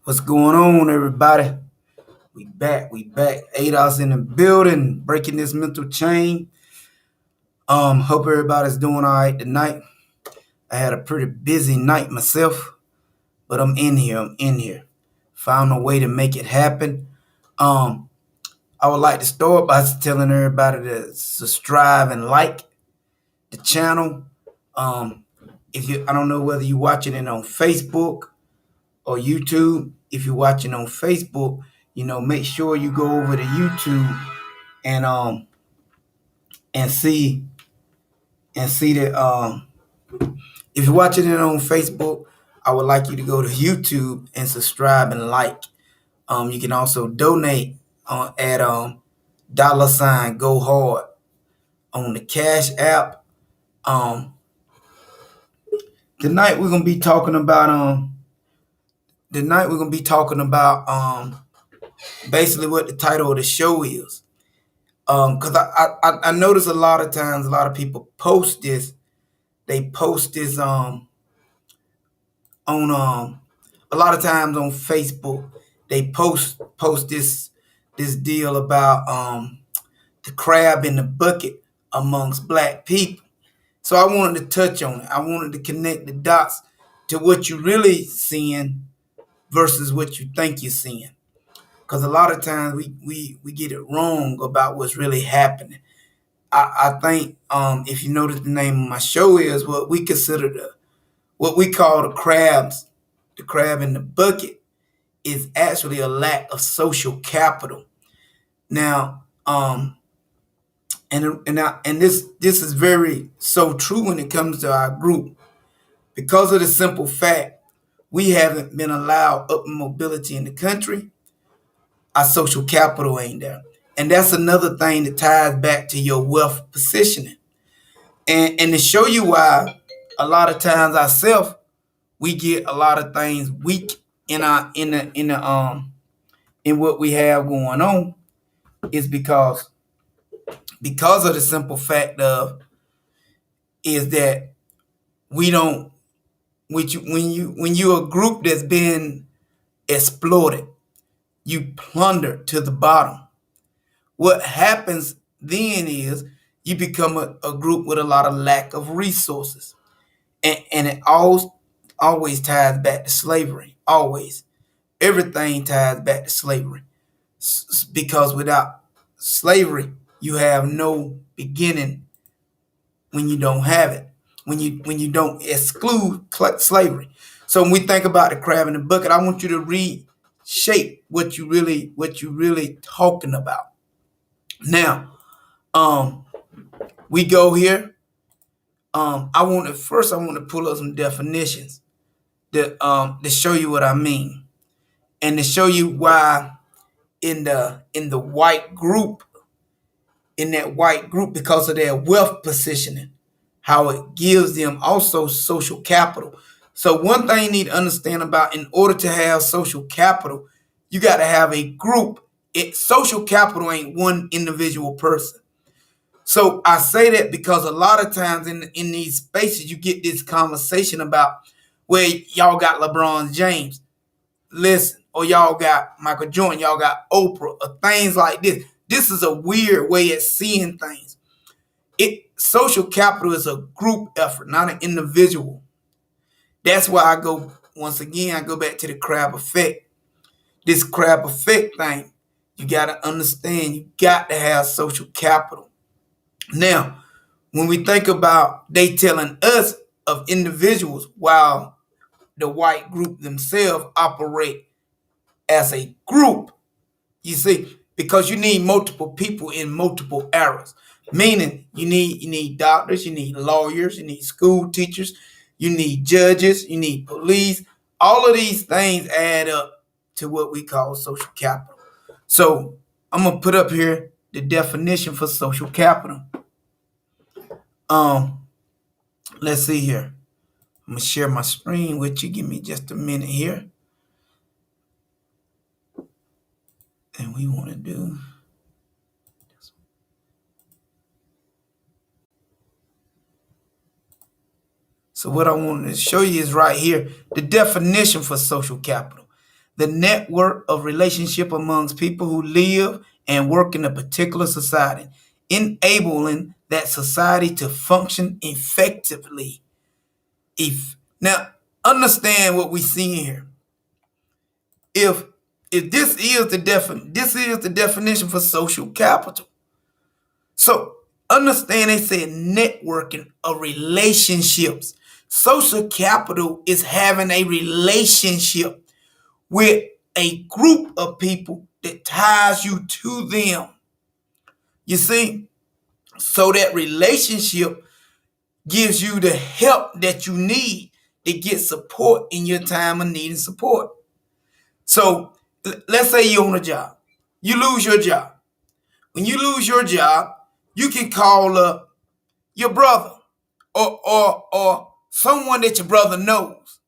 What's going on, everybody? We back. ADOS in the building, breaking this mental chain. Hope everybody's doing all right tonight. I had a pretty busy night myself, but I'm in here. Found a way to make it happen. Um, I would like to start by telling everybody to subscribe and like the channel. Um, I don't know whether you're watching it on Facebook or YouTube. If you're watching on Facebook, make sure you go over to YouTube and and see that if you're watching it on Facebook, I would like you to go to YouTube and subscribe and like. You can also donate at $ go hard on the Cash App. Um, tonight we're gonna be talking about basically what the title of the show is. Because I notice a lot of times a lot of people post this. They post this on a lot of times on Facebook. They post this deal about the crab in the bucket amongst black people. So I wanted to touch on it. I wanted to connect the dots to what you're really seeing versus what you think you're seeing. Because a lot of times we get it wrong about what's really happening. I think if you notice the name of my show is what we call the crab in the bucket is actually a lack of social capital. Now, and this is very so true when it comes to our group because of the simple fact we haven't been allowed up mobility in the country. Our social capital ain't there, and that's another thing that ties back to your wealth positioning, and to show you why a lot of times ourselves we get a lot of things weak in our in what we have going on is because of the simple fact of is that we don't when you're a group that's been exploited, you plunder to the bottom. What happens then is you become a group with a lot of lack of resources, and it always ties back to slavery. Always, everything ties back to slavery because without slavery, you have no beginning when you don't have it, when you don't exclude slavery. So when we think about the crab in the bucket, I want you to reshape what you really talking about. Now, we go here. I want to pull up some definitions to show you what I mean, and to show you why in the white group in that white group because of their wealth positioning, how it gives them also social capital. So one thing you need to understand about in order to have social capital, you got to have a group. Social capital ain't one individual person. So I say that because a lot of times in these spaces you get this conversation about where y'all got LeBron James, listen, or y'all got Michael Jordan, y'all got Oprah, or things like this. This is a weird way of seeing things. Social capital is a group effort, not an individual. That's why I go back to the crab effect. This crab effect thing, you got to understand, you got to have social capital. Now, when we think about they telling us of individuals while the white group themselves operate as a group. You see, because you need multiple people in multiple areas. Meaning you need doctors, you need lawyers, you need school teachers, you need judges, you need police. All of these things add up to what we call social capital. So I'm gonna put up here the definition for social capital. Um, let's see here. I'm gonna share my screen with you. Give me just a minute here. And we want to do this. So what I wanted to show you is right here, the definition for social capital. The network of relationship amongst people who live and work in a particular society, enabling that society to function effectively. Now, understand what we see here. If this is the definition for social capital. So understand they said networking of relationships. Social capital is having a relationship with a group of people that ties you to them. You see, so that relationship gives you the help that you need to get support in your time of needing support. So let's say you're on a job. You lose your job. When you lose your job, you can call up your brother or someone that your brother knows.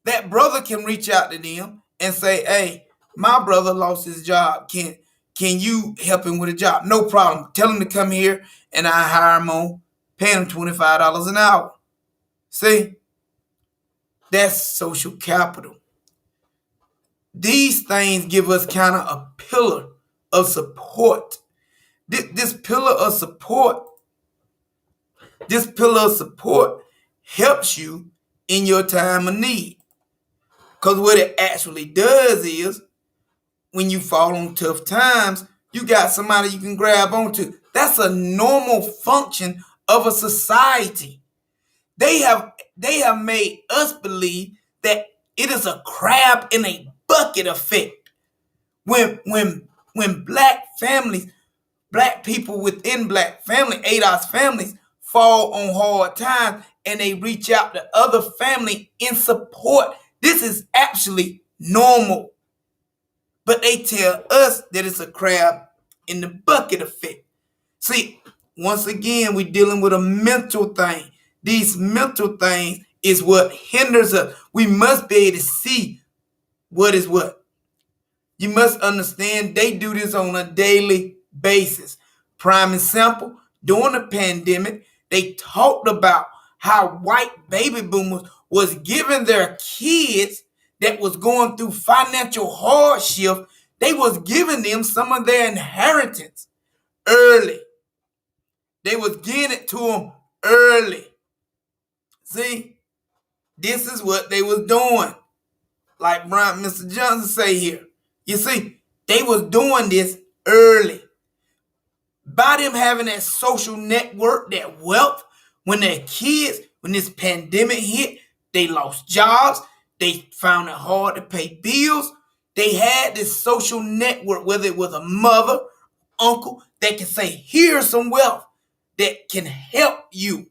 That brother can reach out to them and say, hey, my brother lost his job. Can you help him with a job? No problem. Tell him to come here and I hire him on, pay him $25 an hour. See? That's social capital. These things give us kind of a pillar of support. This pillar of support helps you in your time of need. Because what it actually does is, when you fall on tough times, you got somebody you can grab onto. That's a normal function of a society. They have made us believe that it is a crab in a bucket effect. When black families, black people within black family, ADOS families, fall on hard times and they reach out to other family in support, this is actually normal. But they tell us that it's a crab in the bucket effect. See, once again, we're dealing with a mental thing. These mental things is what hinders us. We must be able to see what is what. You must understand they do this on a daily basis. Prime example, during the pandemic, they talked about how white baby boomers was giving their kids that was going through financial hardship, they was giving them some of their inheritance early. They was getting it to them early. See, this is what they was doing. Like Mr. Johnson say here. You see, they was doing this early. By them having that social network, that wealth, when their kids, when this pandemic hit, they lost jobs, they found it hard to pay bills. They had this social network, whether it was a mother, uncle, that can say, here's some wealth that can help you.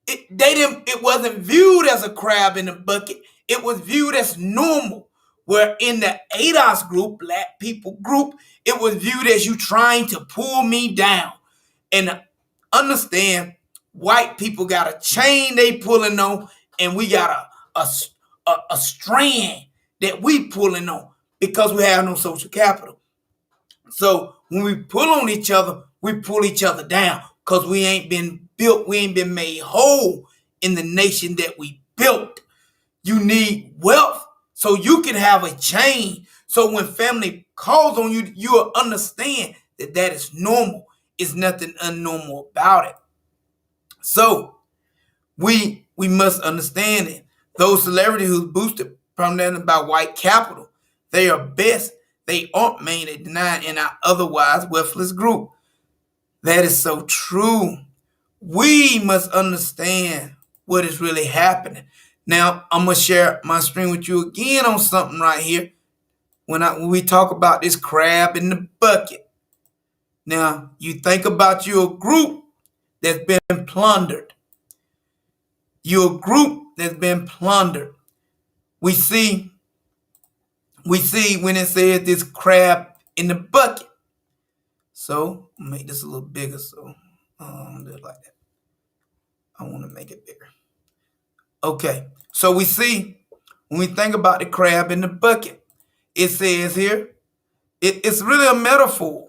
It wasn't viewed as a crab in the bucket. It was viewed as normal. Where in the ADOS group, black people group, it was viewed as you trying to pull me down. And understand, white people got a chain they pulling on, and we got a strand that we pulling on because we have no social capital. So when we pull on each other, we pull each other down because we ain't been built, we ain't been made whole in the nation that we built. You need wealth so you can have a chain. So when family calls on you, you'll understand that that is normal. It's nothing unnormal about it. So we must understand it. Those celebrities who boosted prominent by white capital, they are best. They aren't mainly denied in our otherwise wealthless group. That is so true. We must understand what is really happening. Now, I'm going to share my screen with you again on something right here. when we talk about this crab in the bucket. Now, you think about your group that's been plundered. Your group that's been plundered. We see when it says this crab in the bucket. So make this a little bigger. So do it like that. I want to make it bigger. Okay. So we see when we think about the crab in the bucket, it says here, it's really a metaphor.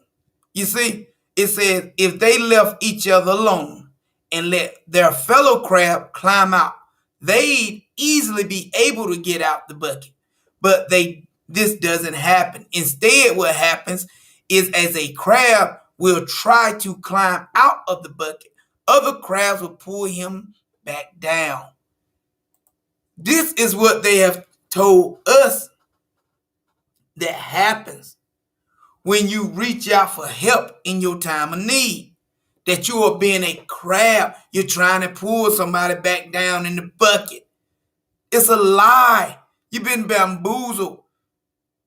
You see, it says if they left each other alone and let their fellow crab climb out, they'd easily be able to get out the bucket. But this doesn't happen. Instead, what happens is as a crab will try to climb out of the bucket, other crabs will pull him back down. This is what they have told us that happens when you reach out for help in your time of need. That you are being a crab. You're trying to pull somebody back down in the bucket. It's a lie. You've been bamboozled.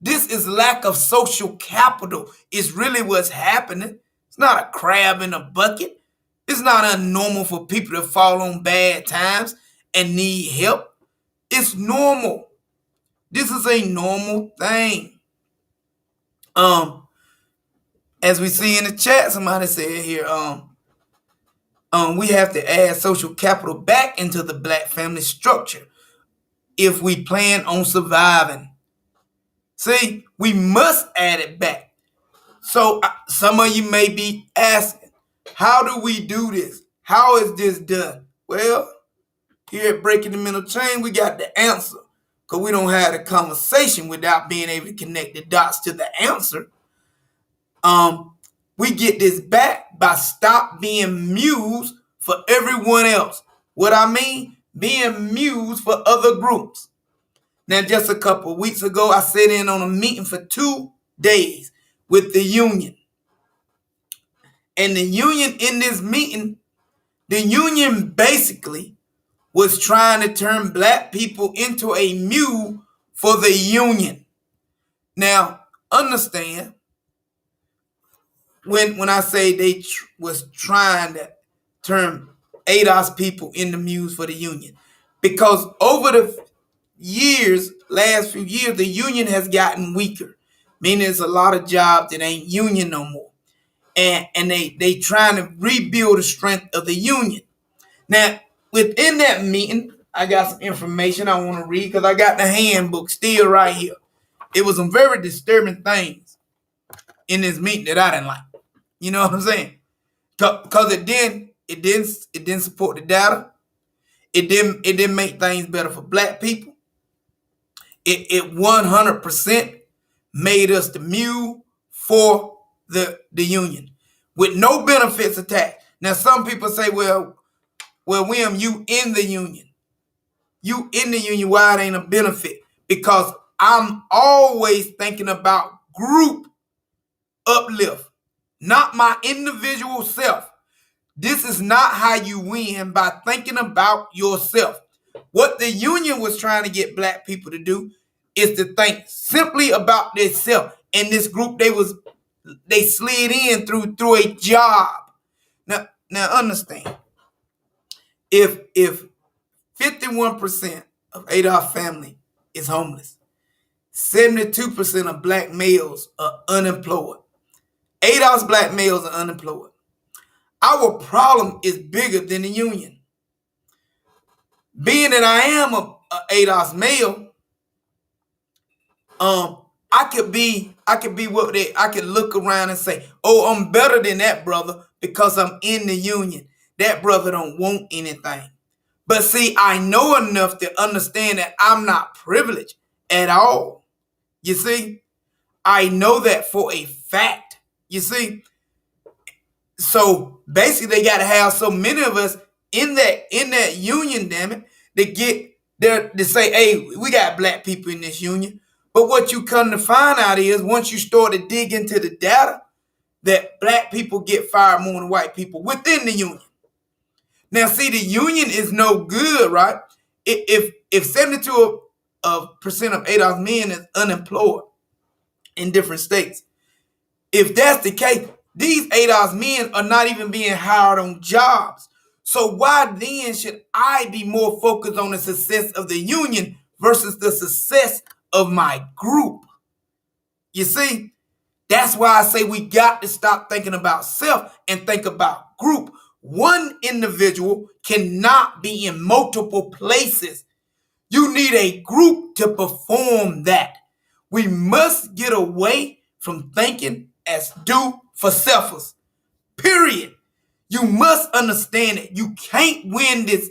This is lack of social capital is really what's happening. It's not a crab in a bucket. It's not unnormal for people to fall on bad times and need help. It's normal. This is a normal thing. As we see in the chat, somebody said here, we have to add social capital back into the black family structure if we plan on surviving. See, we must add it back. So some of you may be asking, how do we do this? How is this done? Well, here at Breaking the Mental Chain, we got the answer. Because we don't have the conversation without being able to connect the dots to the answer. We get this back by stop being muse for everyone else. What I mean? Being muse for other groups. Now, just a couple of weeks ago, I sat in on a meeting for 2 days with the union. And the union in this meeting, the union basically was trying to turn black people into a mule for the union. Now, understand, when I say they was trying to turn ADOS people into mules for the union, because over the last few years, the union has gotten weaker, meaning there's a lot of jobs that ain't union no more, and they trying to rebuild the strength of the union. Now, within that meeting, I got some information I want to read because I got the handbook still right here. It was some very disturbing things in this meeting that I didn't like. You know what I'm saying? Because it didn't support the data. It didn't make things better for black people. It 100% made us the mule for the union with no benefits attached. Now, some people say, well, William, you in the union. You in the union, why it ain't a benefit? Because I'm always thinking about group uplift, not my individual self. This is not how you win, by thinking about yourself. What the union was trying to get black people to do is to think simply about themselves. And this group, they slid in through a job. Now understand, if 51% of ADOS family is homeless, 72% of black males are unemployed. ADOS black males are unemployed. Our problem is bigger than the union. Being that I am a ADOS male, I could look around and say, oh, I'm better than that brother because I'm in the union. That brother don't want anything. But see, I know enough to understand that I'm not privileged at all. You see, I know that for a fact. You see, so basically, they got to have so many of us in that union, damn it, to get there to say, hey, we got black people in this union. But what you come to find out is once you start to dig into the data, that black people get fired more than white people within the union. Now, see, the union is no good, right? If 72% of ADOS men is unemployed, in different states. If that's the case, these ADOS men are not even being hired on jobs. So why then should I be more focused on the success of the union versus the success of my group? You see, that's why I say we got to stop thinking about self and think about group. One individual cannot be in multiple places. You need a group to perform that. We must get away from thinking as do for selfers. Period. You must understand it. You can't win this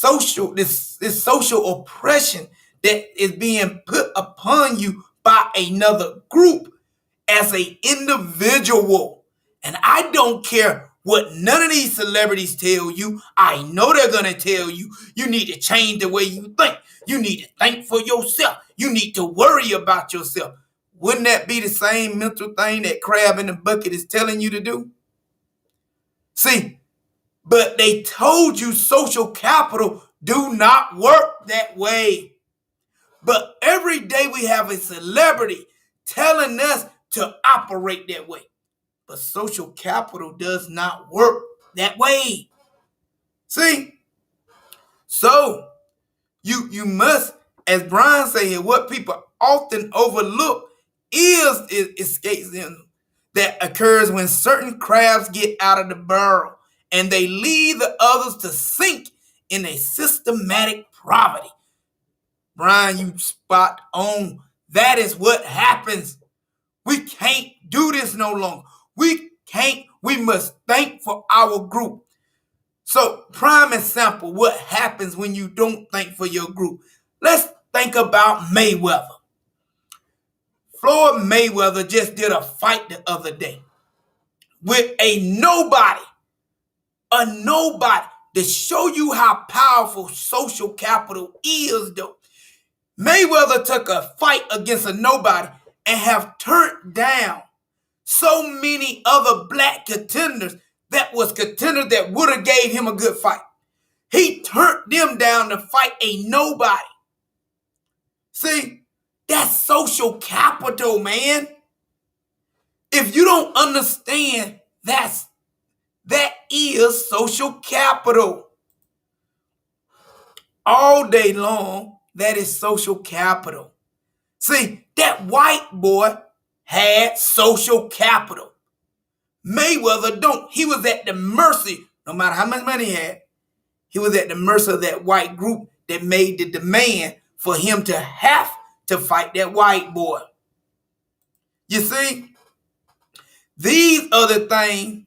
social oppression that is being put upon you by another group as an individual. And I don't care what none of these celebrities tell you. I know they're going to tell you, you need to change the way you think. You need to think for yourself. You need to worry about yourself. Wouldn't that be the same mental thing that Crab in the Bucket is telling you to do? See, but they told you social capital do not work that way. But every day we have a celebrity telling us to operate that way. But social capital does not work that way. See? So, you must, as Brian said here, what people often overlook is escapism that occurs when certain crabs get out of the barrel and they leave the others to sink in a systematic poverty. Brian, you spot on. That is what happens. We can't do this no longer. We must think for our group. So, prime example, what happens when you don't think for your group? Let's think about Mayweather. Floyd Mayweather just did a fight the other day with a nobody. To show you how powerful social capital is, though. Mayweather took a fight against a nobody and have turned down so many other black contenders that would have gave him a good fight. He turned them down to fight a nobody. See, that's social capital, man. If you don't understand, that is social capital. All day long, that is social capital. See, that white boy had social capital. Mayweather don't. He was at the mercy, no matter how much money he had, he was at the mercy of that white group that made the demand for him to have to fight that white boy. You see, these are the things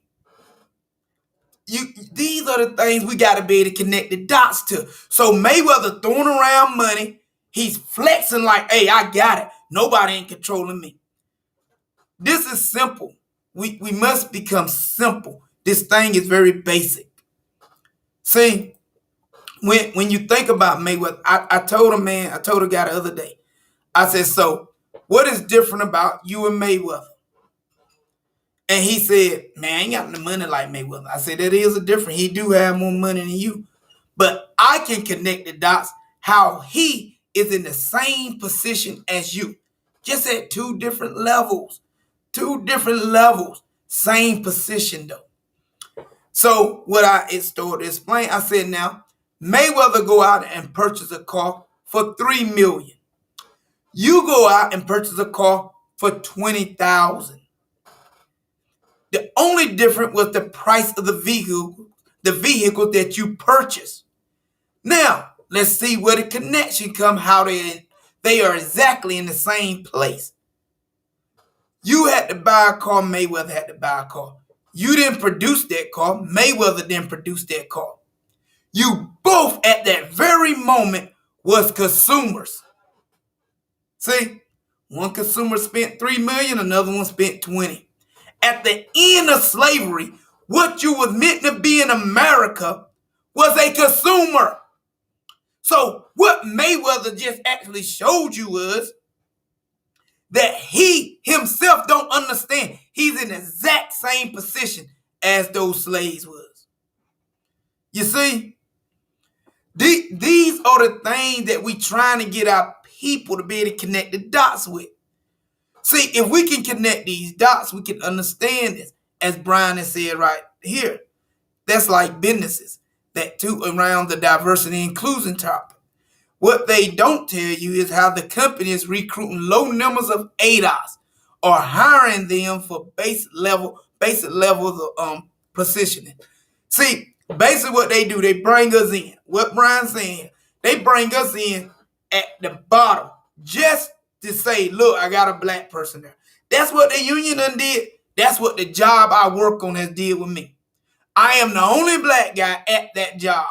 we got to be able to connect the dots to. So Mayweather throwing around money, he's flexing like, hey, I got it. Nobody ain't controlling me. This is simple. We must become simple. This thing is very basic. See, when you think about Mayweather, I told a guy the other day, I said, so what is different about you and Mayweather? And he said, man, I ain't got no money like Mayweather. I said, that is a difference. He do have more money than you. But I can connect the dots how he is in the same position as you. Just at two different levels. Same position though. So what I started to explain, I said now, Mayweather go out and purchase a car for $3 million. You go out and purchase a car for $20,000. The only difference was the price of the vehicle that you purchased. Now, let's see where the connection comes, how they are exactly in the same place. You had to buy a car, Mayweather had to buy a car. You didn't produce that car, Mayweather didn't produce that car. You both at that very moment was consumers. See, one consumer spent $3 million, another one spent $20. At the end of slavery, what you was meant to be in America was a consumer. So what Mayweather just actually showed you was that he himself don't understand. He's in the exact same position as those slaves was. You see, these are the things that we trying to get our people to be able to connect the dots with. See, if we can connect these dots, we can understand this. As Brian has said right here, that's like businesses that too around the diversity and inclusion topic. What they don't tell you is how the company is recruiting low numbers of ADOS or hiring them for basic levels of positioning. See, basically what they do, they bring us in. What Brian's saying, they bring us in at the bottom just to say, look, I got a black person there. That's what the union done did. That's what the job I work on has did with me. I am the only black guy at that job.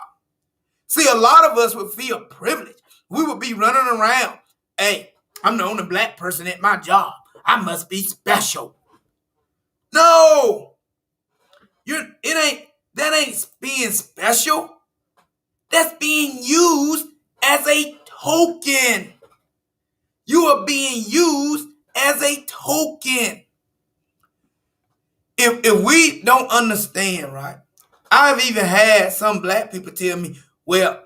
See, a lot of us would feel privileged. We would be running around. Hey, I'm the only black person at my job. I must be special. No, that ain't being special. That's being used as a token. You are being used as a token. If we don't understand, right? I've even had some black people tell me, well,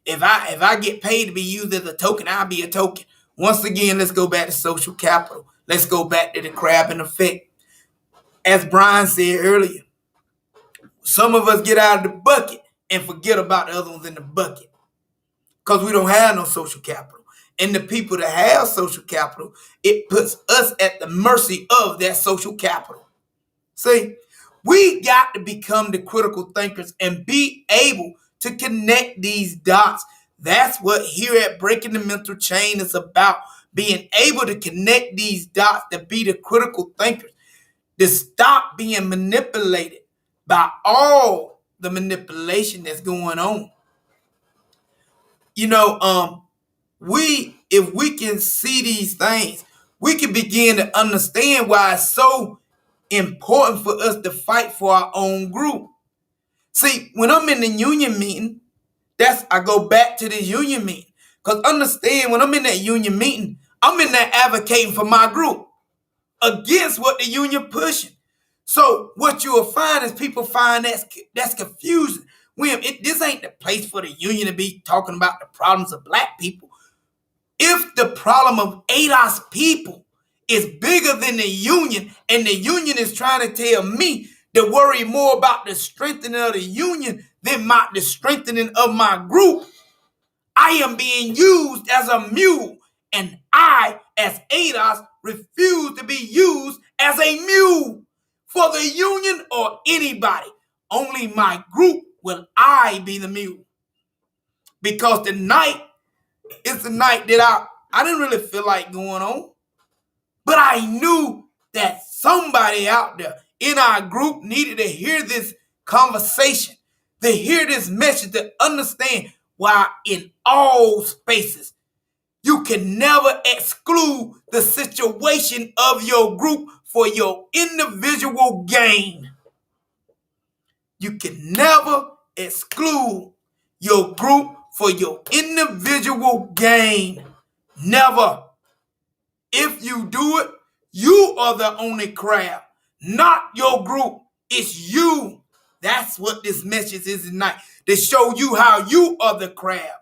if I get paid to be used as a token, I'll be a token. Once again, let's go back to social capital. Let's go back to the crab and effect. As Brian said earlier, some of us get out of the bucket and forget about the other ones in the bucket because we don't have no social capital. And the people that have social capital, it puts us at the mercy of that social capital. See, we got to become the critical thinkers and be able to connect these dots. That's what here at Breaking the Mental Chain is about. Being able to connect these dots, to be the critical thinkers, to stop being manipulated by all the manipulation that's going on. You know, if we can see these things, we can begin to understand why it's so important for us to fight for our own group. See, when I'm in the union meeting, I go back to the union meeting. Because understand, when I'm in that union meeting, I'm in there advocating for my group against what the union pushing. So what you will find is people find that's confusing. This ain't the place for the union to be talking about the problems of black people. If the problem of ADOS people is bigger than the union, and the union is trying to tell me to worry more about the strengthening of the union than the strengthening of my group, I am being used as a mule, and I, as ADOS, refuse to be used as a mule for the union or anybody. Only my group will I be the mule. Because tonight is the night that I didn't really feel like going on. But I knew that somebody out there in our group needed to hear this conversation, to hear this message, to understand why in all spaces you can never exclude the situation of your group for your individual gain. You can never exclude your group for your individual gain. Never. If you do it, you are the only crab, not your group. It's you. That's what this message is tonight, to show you how you are the crab.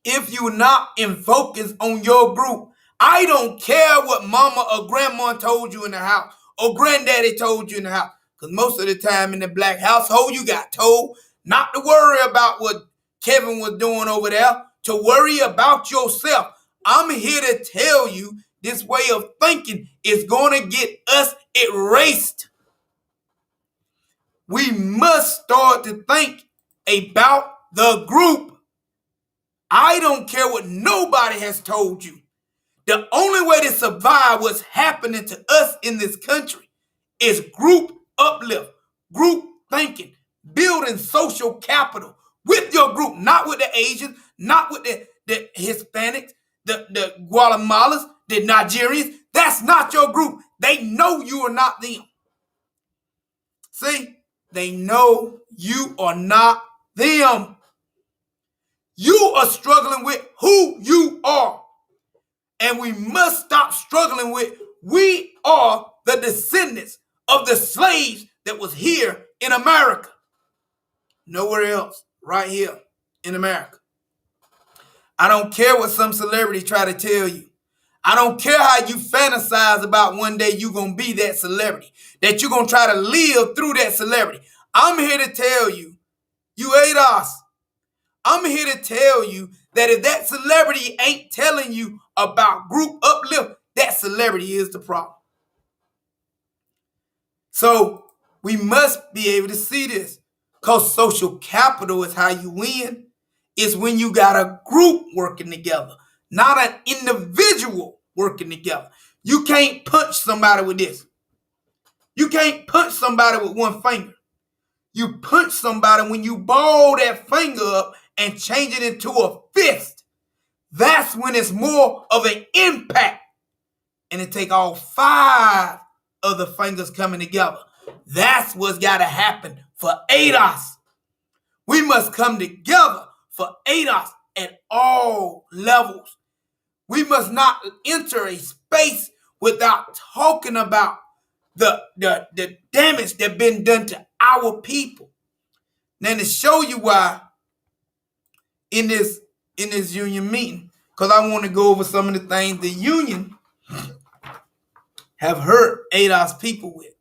If you're not in focus on your group, I don't care what mama or grandma told you in the house or granddaddy told you in the house. Because most of the time in the black household, you got told not to worry about what Kevin was doing over there, to worry about yourself. I'm here to tell you this way of thinking is going to get us erased. We must start to think about the group. I don't care what nobody has told you. The only way to survive what's happening to us in this country is group uplift, group thinking, building social capital with your group, not with the Asians, not with the Hispanics, the Guatemalans, the Nigerians. That's not your group. They know you are not them. See, they know you are not them. You are struggling with who you are. And we must stop struggling with we are the descendants of the slaves that was here in America. Nowhere else, right here in America. I don't care what some celebrity try to tell you. I don't care how you fantasize about one day you're going to be that celebrity, that you're going to try to live through that celebrity. I'm here to tell you, you ADOS, I'm here to tell you that if that celebrity ain't telling you about group uplift, that celebrity is the problem. So we must be able to see this, because social capital is how you win. It's when you got a group working together, not an individual working together. You can't punch somebody with this. You can't punch somebody with one finger. You punch somebody when you ball that finger up and change it into a fist. That's when it's more of an impact. And it take all 5 of the fingers coming together. That's what's got to happen for ADOS. We must come together for ADOS at all levels. We must not enter a space without talking about the damage that's been done to our people. Now, to show you why in this union meeting, because I want to go over some of the things the union have hurt ADOS people with.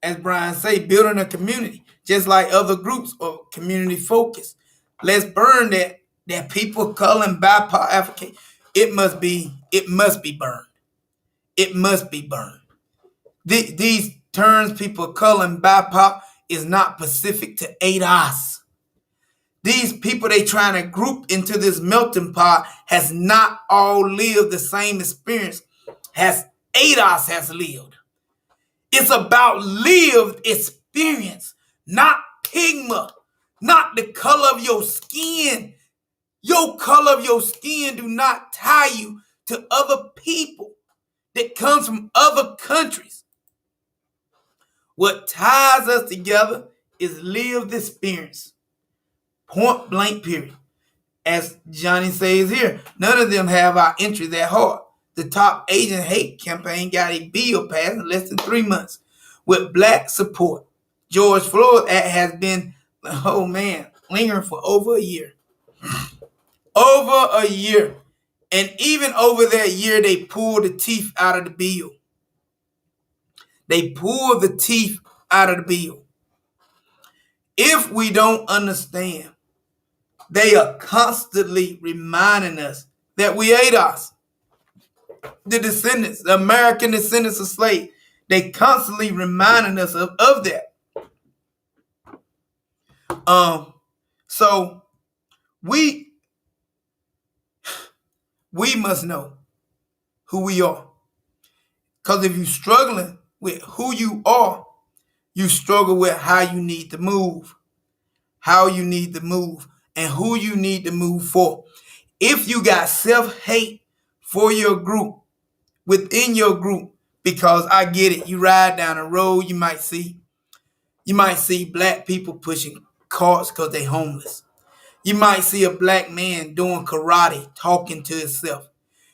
As Brian say, building a community, just like other groups or community focus. Let's burn that people calling BIPOC advocate. It must be burned. It must be burned. These terms people calling BIPOC is not specific to ADOS. These people they trying to group into this melting pot has not all lived the same experience as ADOS has lived. It's about lived experience, not pigment, not the color of your skin. Your color of your skin do not tie you to other people that comes from other countries. What ties us together is lived experience. Point blank period. As Johnny says here, none of them have our interests at heart. The Top Asian Hate campaign got a bill passed in less than 3 months with black support. George Floyd Act has been, lingering for over a year. Over a year. And even over that year, they pulled the teeth out of the bill. They pulled the teeth out of the bill. If we don't understand, they are constantly reminding us that we ADOS. The descendants, the American descendants of slaves, they constantly reminding us of that. So we must know who we are. Because if you're struggling with who you are, you struggle with how you need to move. How you need to move and who you need to move for. If you got self-hate for your group, within your group, because I get it, you ride down the road, you might see black people pushing carts because they homeless. You might see a black man doing karate, talking to himself.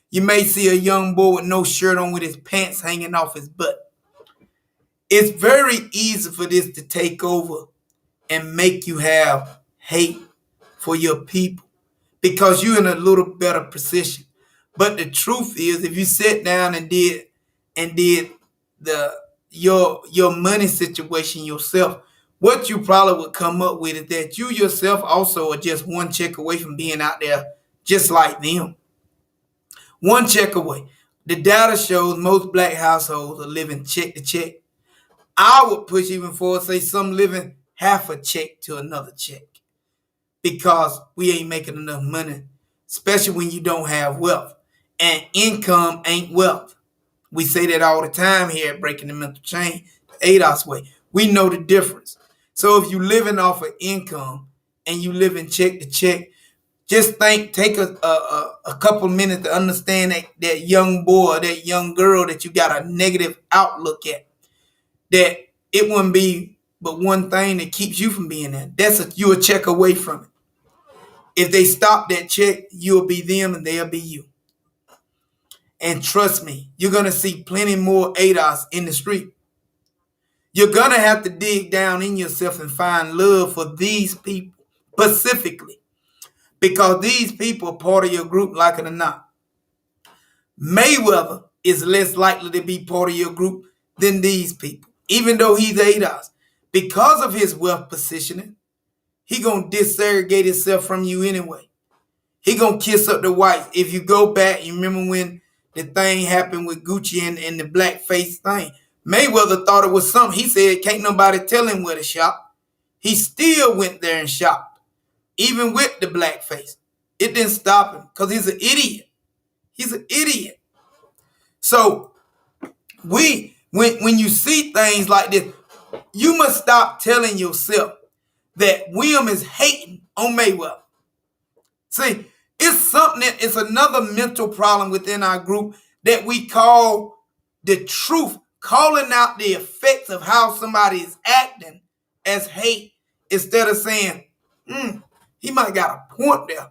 You may see a young boy with no shirt on with his pants hanging off his butt. It's very easy for this to take over and make you have hate for your people because you're in a little better position. But the truth is, if you sit down and did your money situation yourself, what you probably would come up with is that you yourself also are just one check away from being out there just like them. One check away. The data shows most black households are living check to check. I would push even forward, say some living half a check to another check because we ain't making enough money, especially when you don't have wealth. And income ain't wealth. We say that all the time here at Breaking the Mental Chain, the ADOS way. We know the difference. So if you're living off of income and you living check to check, just take a couple minutes to understand that young boy, that young girl that you got a negative outlook at. That it wouldn't be but one thing that keeps you from being there. You're a check away from it. If they stop that check, you'll be them and they'll be you. And trust me, you're going to see plenty more ADOS in the street. You're going to have to dig down in yourself and find love for these people specifically. Because these people are part of your group, like it or not. Mayweather is less likely to be part of your group than these people, even though he's ADOS. Because of his wealth positioning, he gonna disaggregate himself from you anyway. He gonna kiss up the whites. If you go back, you remember when the thing happened with Gucci and the blackface thing. Mayweather thought it was something. He said, can't nobody tell him where to shop. He still went there and shopped, even with the blackface. It didn't stop him because he's an idiot. He's an idiot. So when you see things like this, you must stop telling yourself that William is hating on Mayweather. See, it's another mental problem within our group that we call the truth, calling out the effects of how somebody is acting as hate instead of saying, he might got a point there.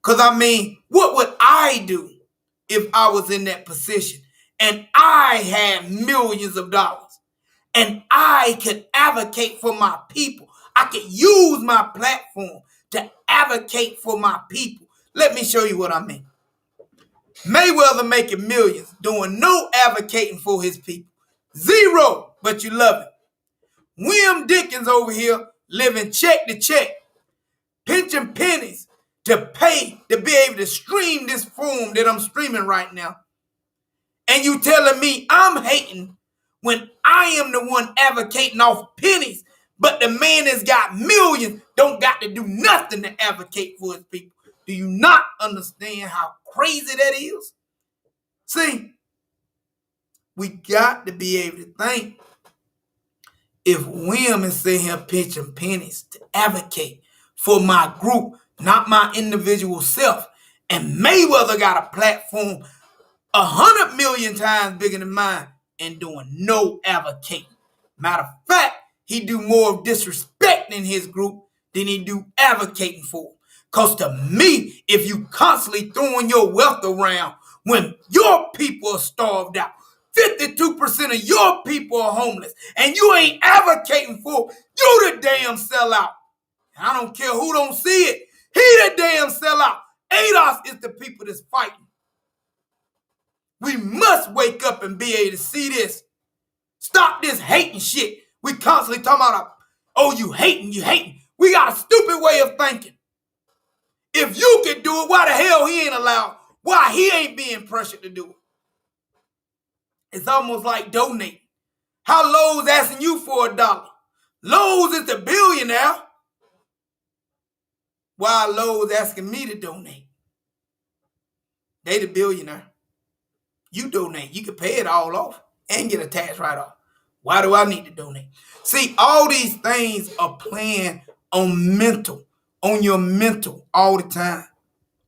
Because I mean, what would I do if I was in that position and I had millions of dollars and I could advocate for my people? I could use my platform to advocate for my people. Let me show you what I mean. Mayweather making millions, doing no advocating for his people. Zero, but you love it. William Dickens over here living check to check, pinching pennies to pay to be able to stream this form that I'm streaming right now. And you telling me I'm hating when I am the one advocating off pennies, but the man that's got millions don't got to do nothing to advocate for his people. Do you not understand how crazy that is? See, we got to be able to think. If William is sitting here pinching pennies to advocate for my group, not my individual self, and Mayweather got a platform 100 million times bigger than mine and doing no advocating. Matter of fact, he do more disrespecting his group than he do advocating for. Because to me, if you constantly throwing your wealth around when your people are starved out, 52% of your people are homeless, and you ain't advocating for, you the damn sellout. And I don't care who don't see it. He the damn sellout. ADOS is the people that's fighting. We must wake up and be able to see this. Stop this hating shit. We constantly talking about, oh, you hating. We got a stupid way of thinking. If you can do it, why the hell he ain't allowed? Why he ain't being pressured to do it? It's almost like donating. How Lowe's asking you for $1? Lowe's is the billionaire. Why Lowe's asking me to donate? They the billionaire. You donate. You can pay it all off and get a tax write-off. Why do I need to donate? See, all these things are playing on your mental all the time.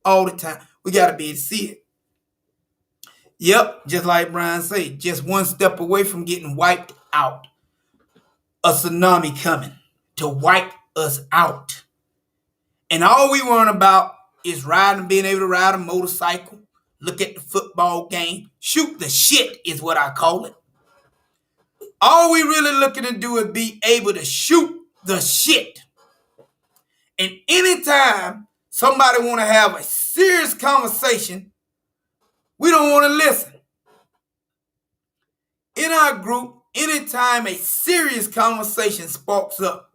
All the time. We got to be able to see it. Yep, just like Brian said, just one step away from getting wiped out. A tsunami coming to wipe us out. And all we worry about is being able to ride a motorcycle, look at the football game, shoot the shit is what I call it. All we really looking to do is be able to shoot the shit. And anytime somebody want to have a serious conversation, we don't want to listen. In our group, anytime a serious conversation sparks up,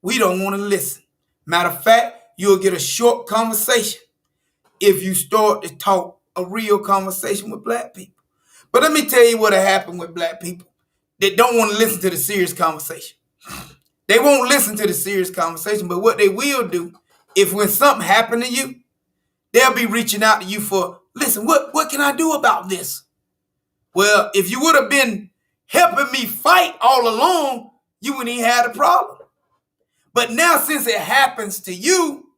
we don't want to listen. Matter of fact, you'll get a short conversation if you start to talk a real conversation with black people. But let me tell you what happened with black people that don't want to listen to the serious conversation. They won't listen to the serious conversation, but what they will do, if when something happened to you, they'll be reaching out to you for, listen, what can I do about this? Well, if you would have been helping me fight all along, you wouldn't even have a problem. But now since it happens to you,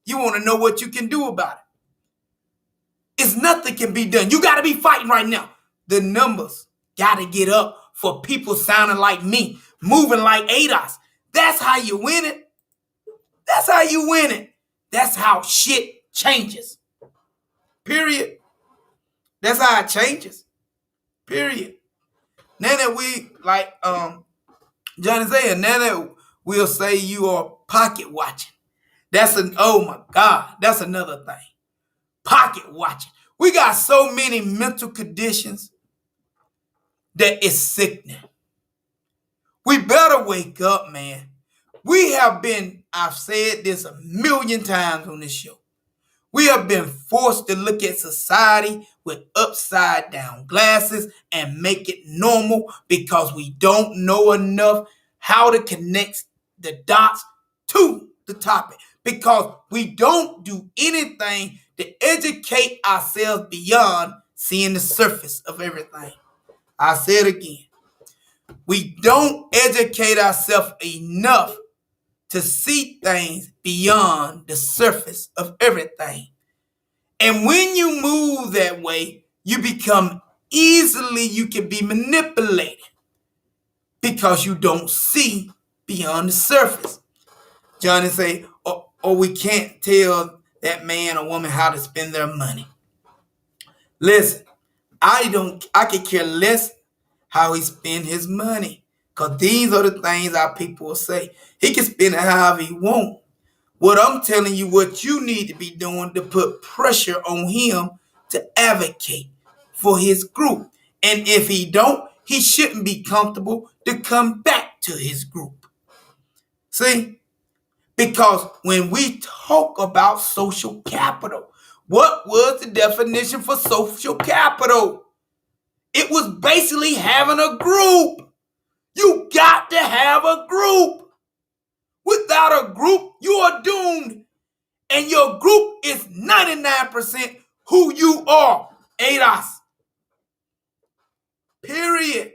you want to know what you can do about it. It's nothing can be done. You got to be fighting right now. The numbers got to get up for people sounding like me, moving like ADOS. That's how you win it. That's how you win it. That's how shit changes. Period. That's how it changes. Period. Now that we, like Johnny said, now that we'll say you are pocket watching. Oh my God, that's another thing. Pocket watching. We got so many mental conditions that it's sickening. We better wake up, man. I've said this a million times on this show. We have been forced to look at society with upside down glasses and make it normal because we don't know enough how to connect the dots to the topic. Because we don't do anything to educate ourselves beyond seeing the surface of everything. I say it again. We don't educate ourselves enough to see things beyond the surface of everything. And when you move that way, you can be manipulated because you don't see beyond the surface. Johnny say, oh, we can't tell that man or woman how to spend their money. Listen, I could care less how he spend his money. Because these are the things our people will say. He can spend it however he wants. What I'm telling you, what you need to be doing to put pressure on him to advocate for his group. And if he don't, he shouldn't be comfortable to come back to his group. See? Because when we talk about social capital, what was the definition for social capital? It was basically having a group. You got to have a group. Without a group, you are doomed. And your group is 99% who you are. ADOS. Period.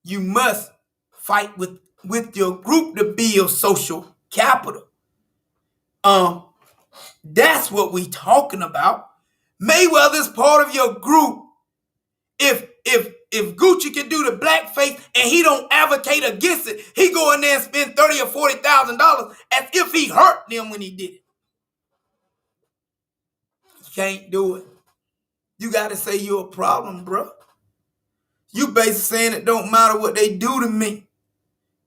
You must fight with your group to build social capital. That's what we talking about. Mayweather's part of your group. If Gucci can do the blackface and he don't advocate against it, he go in there and spend $30,000 or $40,000 as if he hurt them when he did it. You can't do it. You got to say you're a problem, bro. You basically saying it don't matter what they do to me.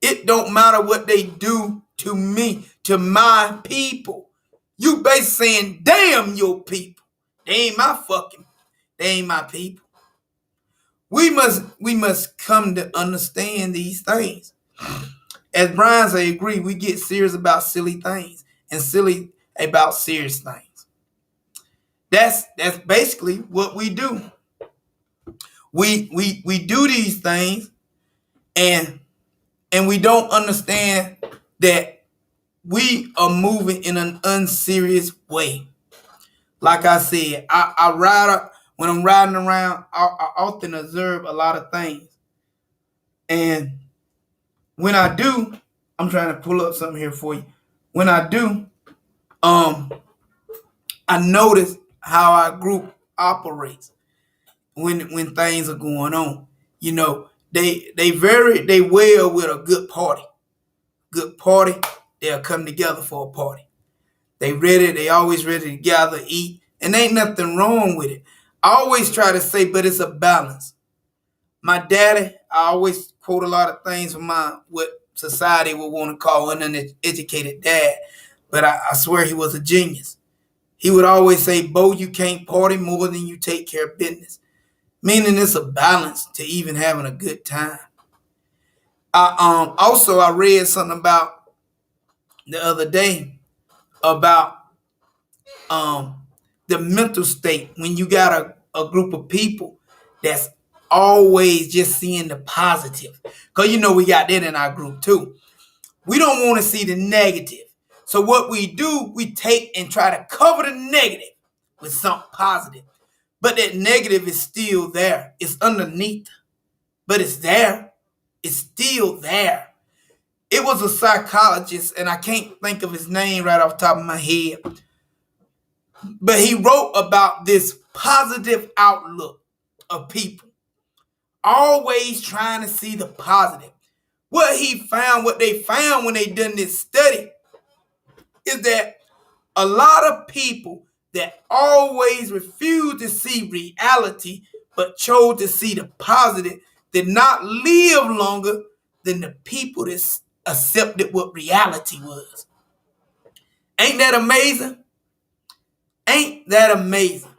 It don't matter what they do to me, to my people. You basically saying, damn your people. They ain't my people. We must come to understand these things. As Brian say, agree, we get serious about silly things and silly about serious things. That's basically what we do. We do these things and we don't understand that we are moving in an unserious way. Like I said, when I'm riding around, I often observe a lot of things. And when I do, I'm trying to pull up something here for you. When I do, I notice how our group operates when things are going on. You know, they well with a good party. Good party, they'll come together for a party. They always ready to gather, eat, and ain't nothing wrong with it. I always try to say, but it's a balance. My daddy, I always quote a lot of things from what society would want to call an uneducated dad, but I swear he was a genius. He would always say, Bo, you can't party more than you take care of business. Meaning it's a balance to even having a good time. I read something about the other day about the mental state when you got a group of people that's always just seeing the positive. Because we got that in our group too. We don't want to see the negative. So what we do, we take and try to cover the negative with something positive. But that negative is still there. It's underneath. But it's there. It's still there. It was a psychologist, and I can't think of his name right off the top of my head. But he wrote about this positive outlook of people. Always trying to see the positive. What they found when they done this study is that a lot of people that always refused to see reality but chose to see the positive did not live longer than the people that accepted what reality was. Ain't that amazing? Ain't that amazing?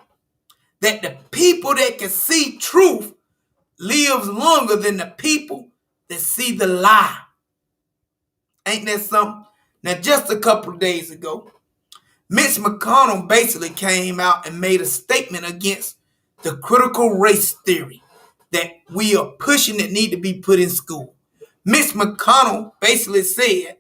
that the people that can see truth lives longer than the people that see the lie. Ain't that something? Now, just a couple of days ago, Mitch McConnell basically came out and made a statement against the critical race theory that we are pushing that need to be put in school. Mitch McConnell basically said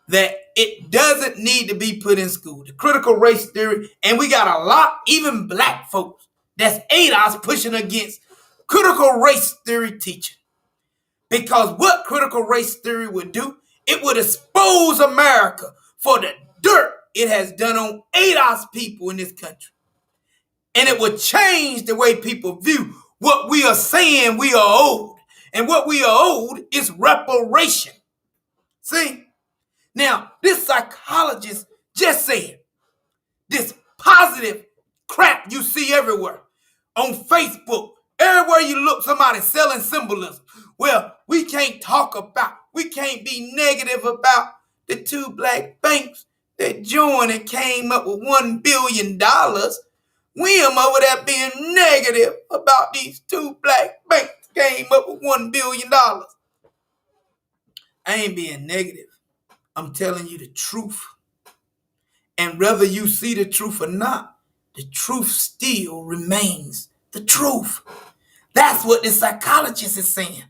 that it doesn't need to be put in school. The critical race theory, and we got a lot, even black folks, that's ADOS pushing against critical race theory teaching. Because what critical race theory would do, it would expose America for the dirt it has done on ADOS people in this country. And it would change the way people view what we are saying we are owed. And what we are owed is reparation. See? Now, this psychologist just said this positive crap you see everywhere on Facebook. Everywhere you look, somebody selling symbolism. Well, we can't be negative about the 2 black banks that joined and came up with $1 billion. We am over there being negative about these 2 black banks came up with $1 billion. I ain't being negative. I'm telling you the truth. And whether you see the truth or not, the truth still remains the truth. That's what the psychologist is saying.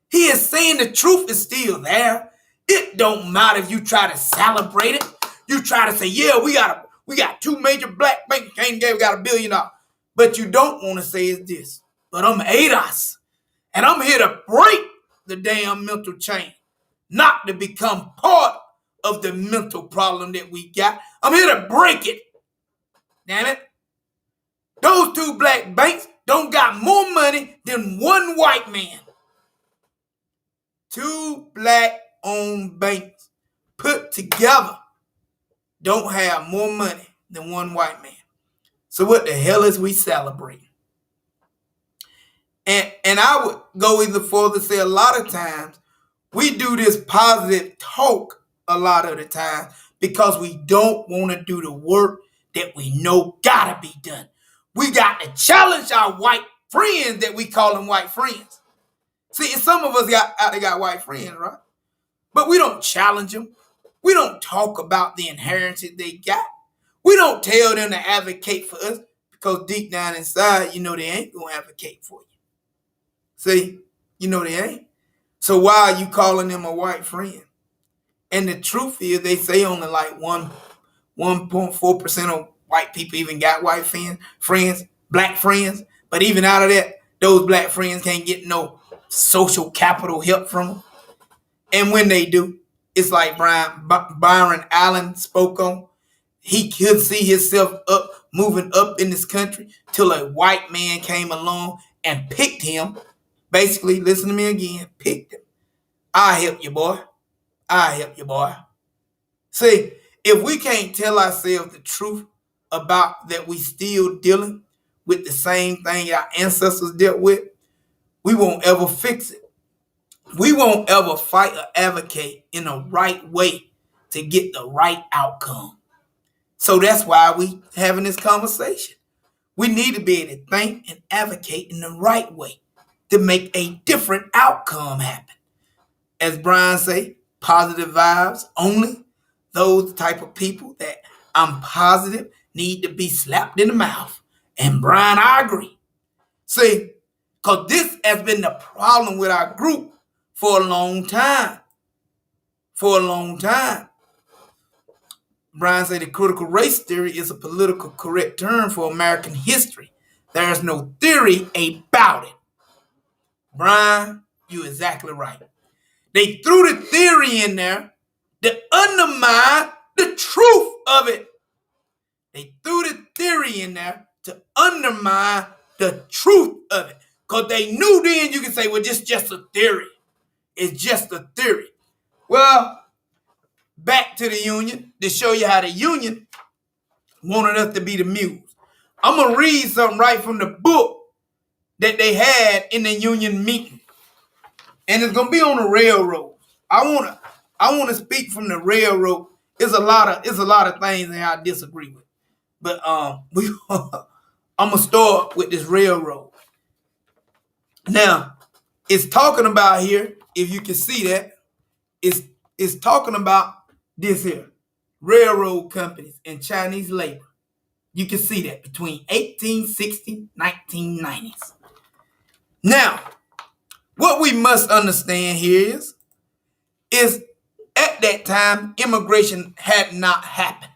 He is saying the truth is still there. It don't matter if you try to celebrate it. You try to say, yeah, we got 2 major black banks came together, we got $1 billion. But you don't want to say is this. But I'm ADOS. And I'm here to break the damn mental chain. Not to become part of the mental problem that we got. I'm here to break it. Damn it. Those 2 black banks don't got more money than 1 white man. 2 black-owned banks put together don't have more money than 1 white man. So what the hell is we celebrating? And I would go even further to say a lot of times we do this positive talk a lot of the time because we don't want to do the work that we know gotta be done. We got to challenge our white friends that we call them white friends. See, some of us got white friends, right? But we don't challenge them. We don't talk about the inheritance they got. We don't tell them to advocate for us because deep down inside, you know they ain't going to advocate for you. See, you know they ain't. So why are you calling them a white friend? And the truth is they say only like 1.4% of white people even got white friends, black friends. But even out of that, those black friends can't get no social capital help from them. And when they do, it's like Byron Allen spoke on. He could see himself moving up in this country till a white man came along and picked him. Basically, listen to me again, picked him. I'll help you, boy. I'll help you, boy. See, if we can't tell ourselves the truth about that we still dealing with the same thing our ancestors dealt with, we won't ever fix it. We won't ever fight or advocate in the right way to get the right outcome. So that's why we having this conversation. We need to be able to think and advocate in the right way to make a different outcome happen. As Brian say, positive vibes only. Those type of people that I'm positive need to be slapped in the mouth. And Brian, I agree. See, because this has been the problem with our group for a long time. For a long time. Brian said the critical race theory is a political correct term for American history. There is no theory about it. Brian, you're exactly right. They threw the theory in there to undermine the truth of it. They threw the theory in there to undermine the truth of it. Because they knew then you can say, well, this is just a theory. It's just a theory. Well, back to the Union to show you how the Union wanted us to be the muse. I'm going to read something right from the book that they had in the Union meeting. And it's going to be on the railroad. I want to speak from the railroad it's a lot of things that I disagree with. But I'm gonna start with this railroad. Now, it's talking about here, if you can see that, it's talking about this here. Railroad companies and Chinese labor. You can see that between 1860 1990s. Now, what we must understand here is at that time, immigration had not happened.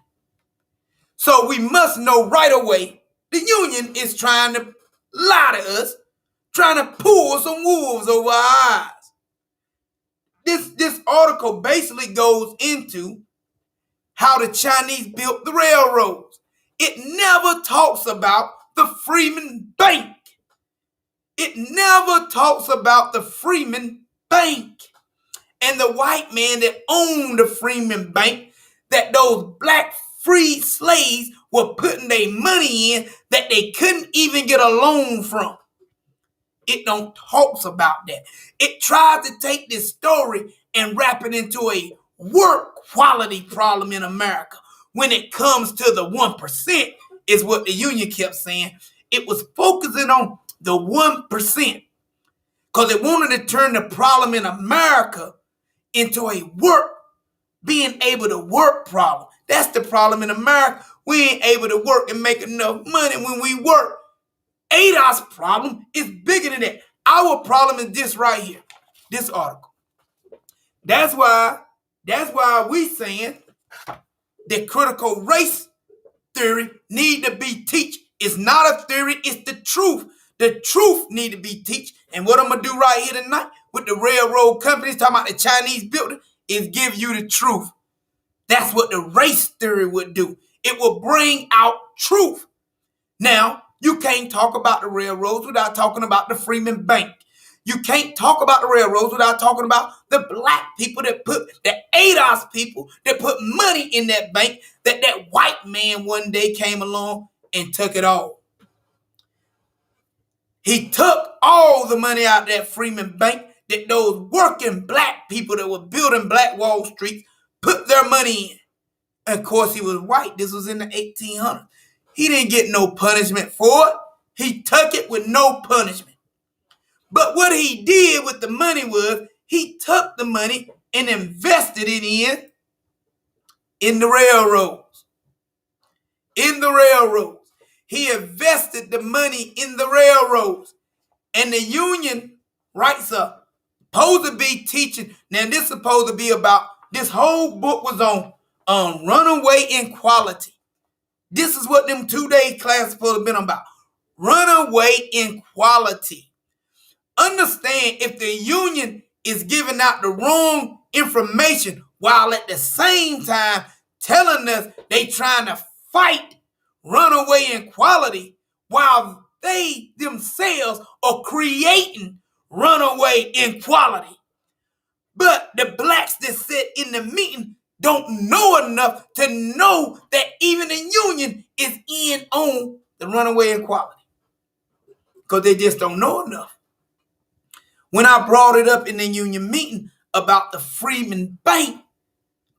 So we must know right away the union is trying to lie to us, trying to pull some wolves over our eyes. This article basically goes into how the Chinese built the railroads. It never talks about the Freeman Bank. It never talks about the Freeman Bank and the white man that owned the Freeman Bank, that those black freed slaves were putting their money in that they couldn't even get a loan from. It don't talks about that. It tried to take this story and wrap it into a work quality problem in America. When it comes to the 1%, is what the union kept saying. It was focusing on the 1% because it wanted to turn the problem in America into a being able to work problem. That's the problem in America. We ain't able to work and make enough money when we work. ADOS problem is bigger than that. Our problem is this right here, this article. That's why we saying that critical race theory need to be teach. It's not a theory, it's the truth. The truth need to be teach. And what I'm gonna do right here tonight with the railroad companies talking about the Chinese building is give you the truth. That's what the race theory would do. It will bring out truth. Now, you can't talk about the railroads without talking about the Freeman Bank. You can't talk about the railroads without talking about the black people that put, the ADOS people that put money in that bank, that white man one day came along and took it all. He took all the money out of that Freeman Bank that those working black people that were building Black Wall Street put their money in. And of course, he was white. This was in the 1800s. He didn't get no punishment for it. He took it with no punishment. But what he did with the money was he took the money and invested it in the railroads. In the railroads. He invested the money in the railroads. And the union rights are supposed to be teaching. Now, this is supposed to be about, this whole book was on runaway inequality. This is what them 2-day classes supposed to have been about. Runaway inequality. Understand, if the union is giving out the wrong information while at the same time telling us they trying to fight runaway inequality while they themselves are creating runaway inequality. But the blacks that sit in the meeting don't know enough to know that even the union is in on the runaway inequality. Because they just don't know enough. When I brought it up in the union meeting about the Freeman Bank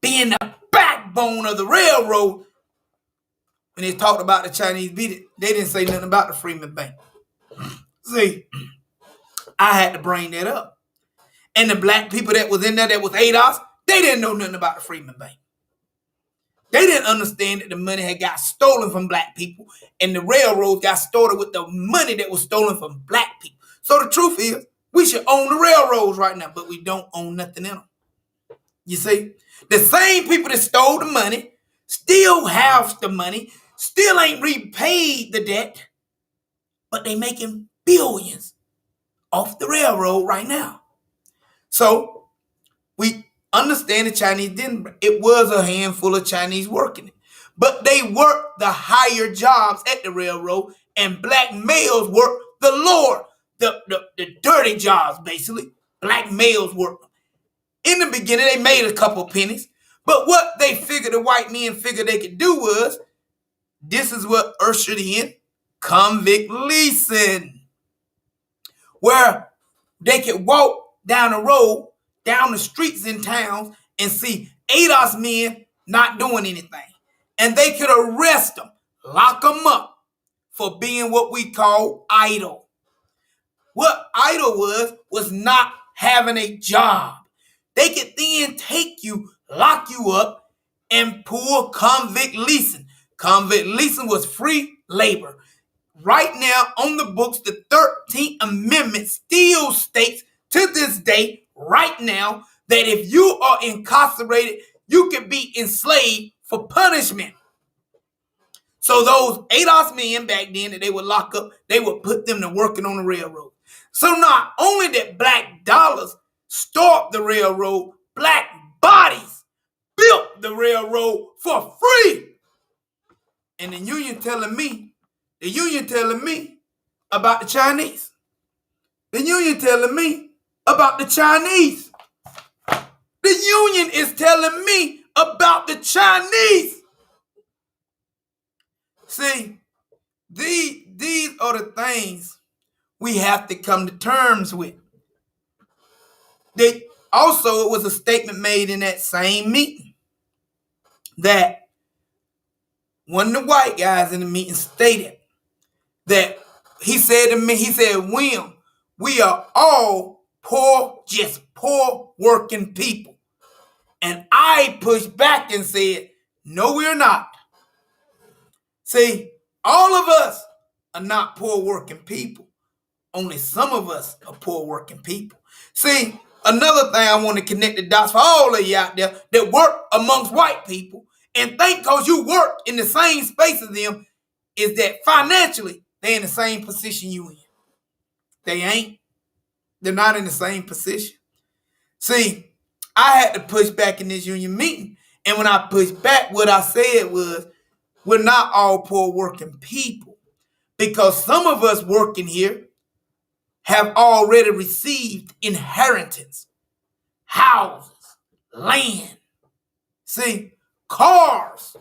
being the backbone of the railroad, when they talked about the Chinese beat it, they didn't say nothing about the Freeman Bank. See, I had to bring that up. And the black people that was in there that was ADOS, they didn't know nothing about the Freeman Bank. They didn't understand that the money had got stolen from black people and the railroads got started with the money that was stolen from black people. So the truth is, we should own the railroads right now, but we don't own nothing in them. You see, the same people that stole the money still have the money, still ain't repaid the debt, but they making billions off the railroad right now. So we understand the Chinese didn't. It was a handful of Chinese working it. But they worked the higher jobs at the railroad, and black males worked the lower, the dirty jobs, basically. Black males worked. In the beginning, they made a couple pennies. But what they figured, the white men figured they could do was, this is what ushered in convict leasing, where they could walk down the road, down the streets in towns, and see ADOS men not doing anything. And they could arrest them, lock them up for being what we call idle. What idle was not having a job. They could then take you, lock you up, and pull convict leasing. Convict leasing was free labor. Right now on the books, the 13th Amendment still states to this day, right now, that if you are incarcerated, you can be enslaved for punishment. So those ADOS men back then that they would lock up, they would put them to working on the railroad. So not only did black dollars start the railroad, black bodies built the railroad for free. And the union telling me about the Chinese. The union telling me about the Chinese. The union is telling me about the Chinese. See, these are the things we have to come to terms with. It was a statement made in that same meeting that one of the white guys in the meeting stated that he said, William, we are all poor, just poor working people. And I pushed back and said, no, we're not. See, all of us are not poor working people. Only some of us are poor working people. See, another thing I want to connect the dots for all of you out there that work amongst white people and think because you work in the same space as them is that financially they're in the same position you in. They ain't. They're not in the same position. See, I had to push back in this union meeting. And when I pushed back, what I said was, we're not all poor working people. Because some of us working here have already received inheritance, houses, land. See, cars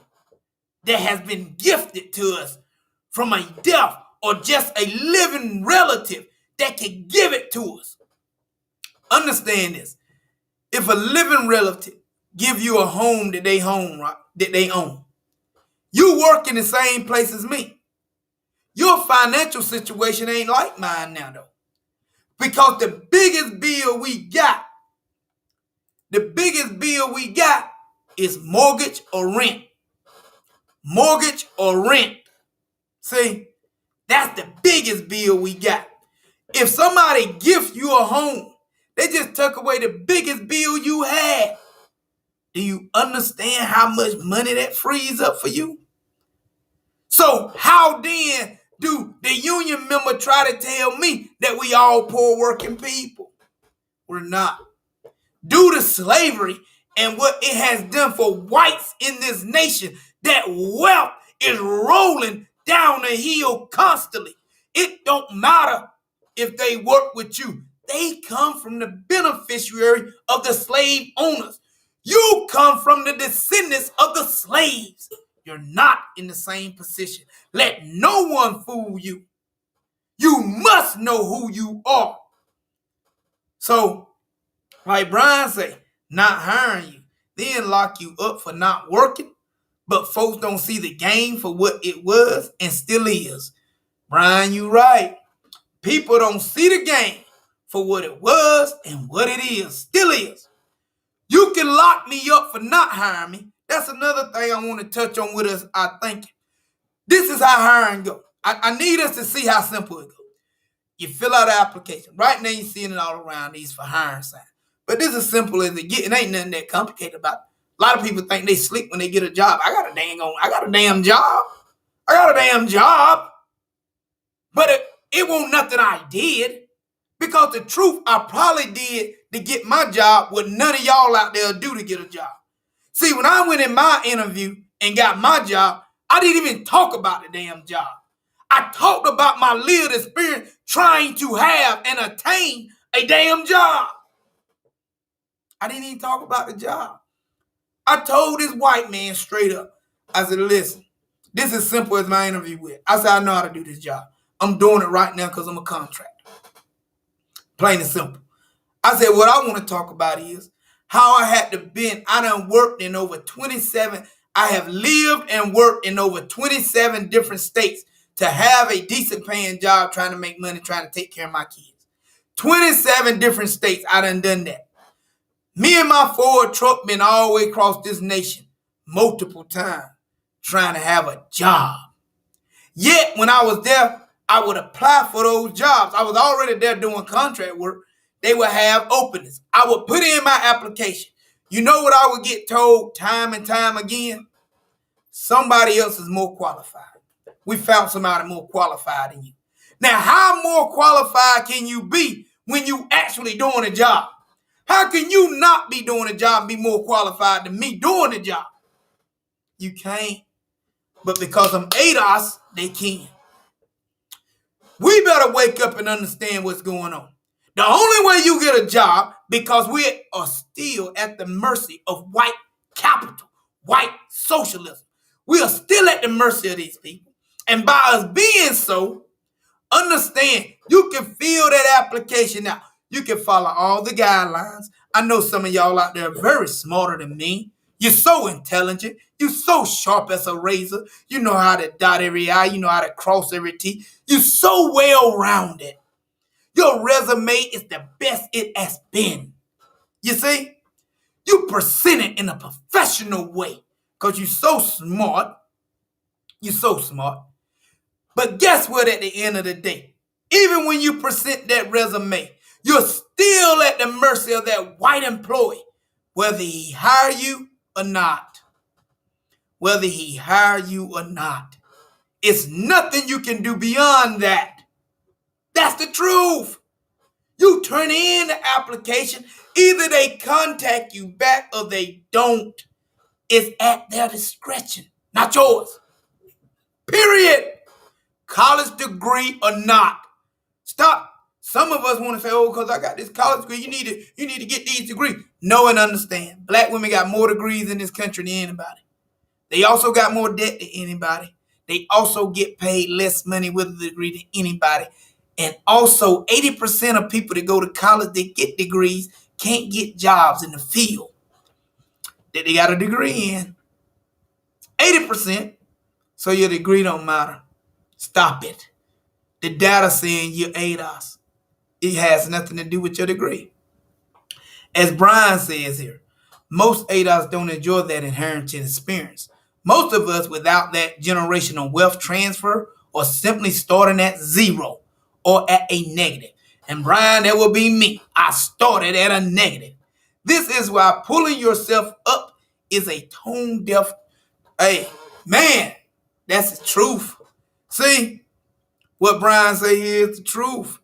that has been gifted to us from a death or just a living relative that can give it to us. Understand this. If a living relative give you a home that they own, you work in the same place as me. Your financial situation ain't like mine now, though. Because the biggest bill we got is mortgage or rent. Mortgage or rent. See, that's the biggest bill we got. If somebody gifts you a home, they just took away the biggest bill you had. Do you understand how much money that frees up for you? So how then do the union member try to tell me that we all poor working people? We're not. Due to slavery and what it has done for whites in this nation, that wealth is rolling down the hill constantly. It don't matter if they work with you. They come from the beneficiary of the slave owners. You come from the descendants of the slaves. You're not in the same position. Let no one fool you. You must know who you are. So, like Brian say, not hiring you, then lock you up for not working, but folks don't see the game for what it was and still is. Brian, you right. People don't see the game for what it was and what it is, still is. You can lock me up for not hiring me. That's another thing I want to touch on with us, our thinking. This is how hiring goes. I need us to see how simple it goes. You fill out an application. Right now you're seeing it all around these for hiring signs. But this is as simple as it gets. It ain't nothing that complicated about it. A lot of people think they sleep when they get a job. I got a damn job. But it wasn't nothing I did. Because the truth, I probably did to get my job what none of y'all out there do to get a job. See, when I went in my interview and got my job, I didn't even talk about the damn job. I talked about my lived experience trying to have and attain a damn job. I didn't even talk about the job. I told this white man straight up. I said, listen, this is simple as my interview with. I said, I know how to do this job. I'm doing it right now because I'm a contractor. Plain and simple. I said, what I want to talk about is how I had to been. I done worked in over 27. I have lived and worked in over 27 different states to have a decent paying job, trying to make money, trying to take care of my kids. 27 different states, I done that. Me and my Ford truck been all the way across this nation multiple times trying to have a job. Yet when I was there, I would apply for those jobs. I was already there doing contract work. They would have openings. I would put in my application. You know what I would get told time and time again? Somebody else is more qualified. We found somebody more qualified than you. Now, how more qualified can you be when you actually doing a job? How can you not be doing a job and be more qualified than me doing the job? You can't. But because I'm ADOS, they can. We better wake up and understand what's going on. The only way you get a job, because we are still at the mercy of white capital, white socialism. We are still at the mercy of these people. And by us being so, understand, you can fill that application out. You can follow all the guidelines. I know some of y'all out there are very smarter than me. You're so intelligent. You're so sharp as a razor. You know how to dot every I. You know how to cross every T. You're so well-rounded. Your resume is the best it has been. You see? You present it in a professional way because you're so smart. You're so smart. But guess what, at the end of the day, even when you present that resume, you're still at the mercy of that white employee, whether he hire you or not. Whether he hire you or not. It's nothing you can do beyond that. That's the truth. You turn in the application, either they contact you back or they don't. It's at their discretion, not yours. Period. College degree or not. Stop. Some of us want to say, oh, because I got this college degree, you need to get these degrees. Know and understand. Black women got more degrees in this country than anybody. They also got more debt than anybody. They also get paid less money with a degree than anybody. And also, 80% of people that go to college, they get degrees, can't get jobs in the field that they got a degree in. 80%. So your degree don't matter. Stop it. The data saying you're ADOS. It has nothing to do with your degree. As Brian says here, most ADOS don't enjoy that inherited experience. Most of us, without that generational wealth transfer, are simply starting at zero or at a negative. And Brian, that will be me. I started at a negative. This is why pulling yourself up is a tone deaf. Hey, man, that's the truth. See, what Brian say here is the truth.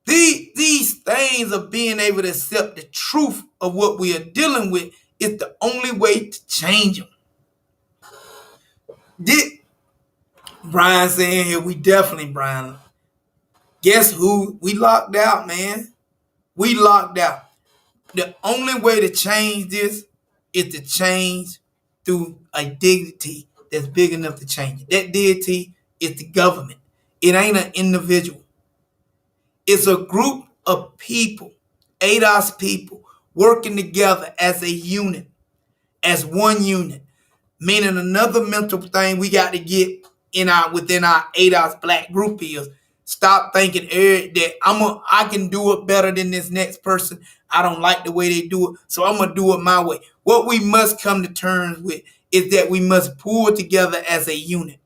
These things of being able to accept the truth of what we are dealing with is the only way to change them. Brian saying here, we definitely, Brian. Guess who? We locked out, man. We locked out. The only way to change this is to change through a dignity that's big enough to change it. That deity is the government. It ain't an individual. It's a group of people, ADOS people, working together as a unit, as one unit. Meaning another mental thing we got to get within our ADOS black group is stop thinking that I can do it better than this next person. I don't like the way they do it, so I'm going to do it my way. What we must come to terms with is that we must pull together as a unit.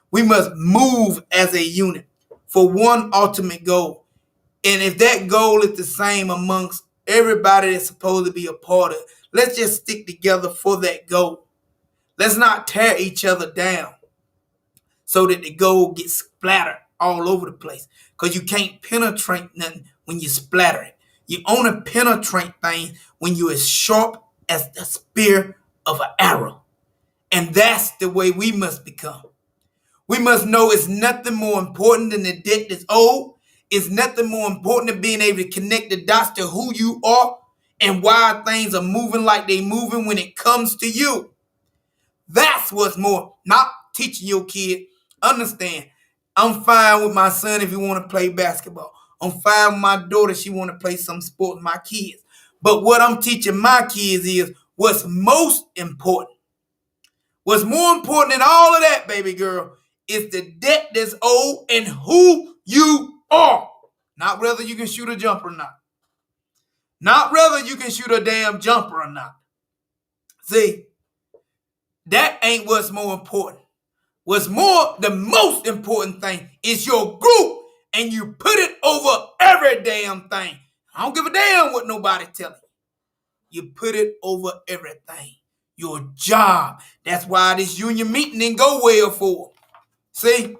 We must move as a unit for one ultimate goal. And if that goal is the same amongst everybody that's supposed to be a part of it, let's just stick together for that goal. Let's not tear each other down so that the gold gets splattered all over the place. Because you can't penetrate nothing when you splatter it. You only penetrate things when you're as sharp as the spear of an arrow. And that's the way we must become. We must know it's nothing more important than the debt that's owed. It's nothing more important than being able to connect the dots to who you are and why things are moving like they're moving when it comes to you. That's what's more. Not teaching your kid. Understand, I'm fine with my son if he want to play basketball. I'm fine with my daughter if she want to play some sport with my kids. But what I'm teaching my kids is what's most important. What's more important than all of that, baby girl, is the debt that's owed and who you are. Not whether you can shoot a jumper or not. Not whether you can shoot a damn jumper or not. See, that ain't what's more important. The most important thing is your group, and you put it over every damn thing. I don't give a damn what nobody telling you. You put it over everything. Your job. That's why this union meeting didn't go well for. See?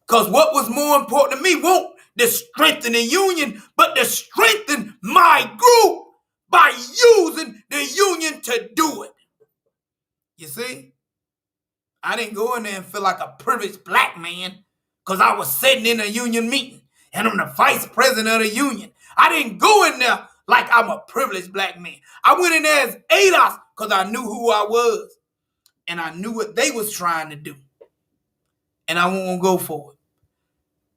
Because what was more important to me won't to strengthen the union, but to strengthen my group by using the union to do it. You see? I didn't go in there and feel like a privileged black man because I was sitting in a union meeting and I'm the vice president of the union. I didn't go in there like I'm a privileged black man. I went in there as ADOS because I knew who I was and I knew what they was trying to do. And I won't go for it.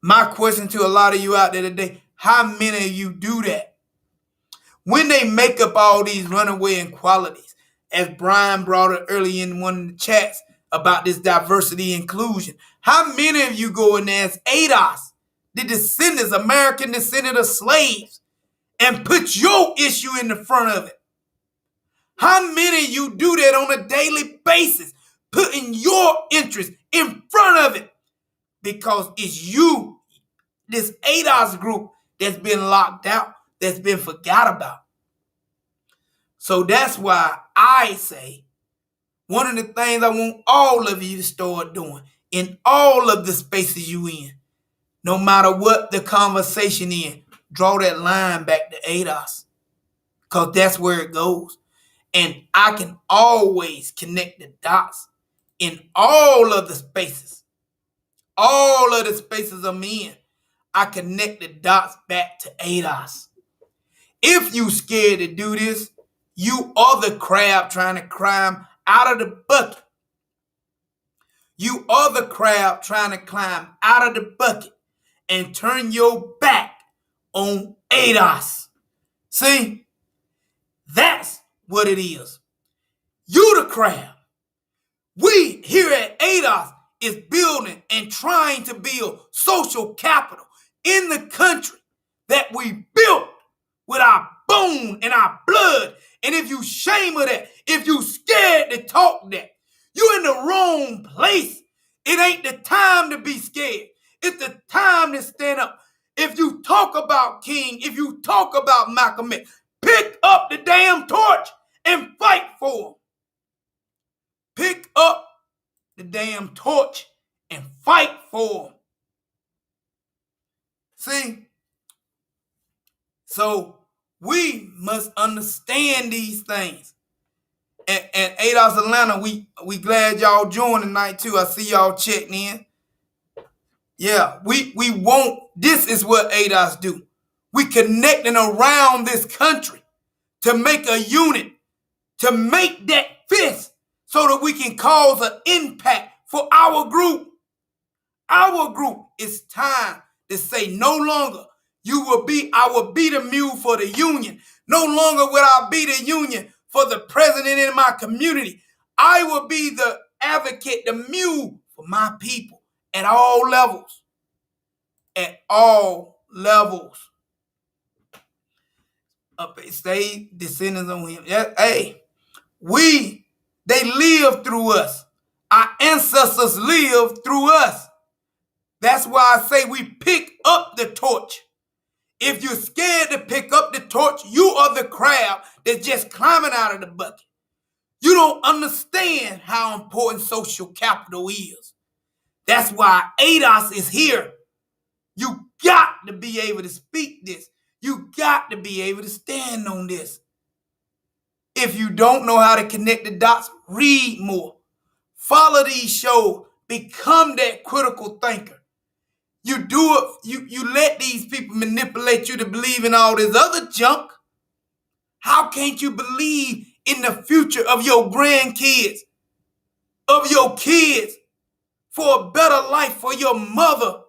My question to a lot of you out there today, how many of you do that? When they make up all these runaway inequalities, as Brian brought it early in one of the chats about this diversity inclusion, how many of you go in there as ADOS, the descendants, American descendant of slaves, and put your issue in the front of it? How many of you do that on a daily basis, putting your interest in front of it? Because it's you, this ADOS group, that's been locked out, that's been forgot about. So that's why I say one of the things I want all of you to start doing in all of the spaces you in, no matter what the conversation is, draw that line back to ADOS, because that's where it goes. And I can always connect the dots in all of the spaces. All of the spaces I'm in, I connect the dots back to ADOS. If you scared to do this, you are the crab trying to climb out of the bucket. You are the crab trying to climb out of the bucket and turn your back on ADOS. See? That's what it is. You the crab. We here at ADOS is building and trying to build social capital in the country that we built with our bone and our blood. And if you shame of that, if you scared to talk that, you're in the wrong place. It ain't the time to be scared. It's the time to stand up. If you talk about King, if you talk about Malcolm X, pick up the damn torch and fight for him. Pick up the damn torch and fight for him. See? So we must understand these things. And ADOS Atlanta, we glad y'all joined tonight too. I see y'all checking in. Yeah, we want, this is what ADOS do. We connecting around this country to make a unit, to make that fist so that we can cause an impact for our group. Our group, it's time to say no longer I will be the mule for the union. No longer will I be the union for the president in my community. I will be the advocate, the mule for my people at all levels. At all levels. Stay descendants on him. Yeah, hey, they live through us. Our ancestors live through us. That's why I say we pick up the torch. If you're scared to pick up the torch, you are the crab that's just climbing out of the bucket. You don't understand how important social capital is. That's why ADOS is here. You got to be able to speak this. You got to be able to stand on this. If you don't know how to connect the dots, read more. Follow these shows. Become that critical thinker. You do it, you let these people manipulate you to believe in all this other junk. How can't you believe in the future of your grandkids, of your kids, for a better life for your mother?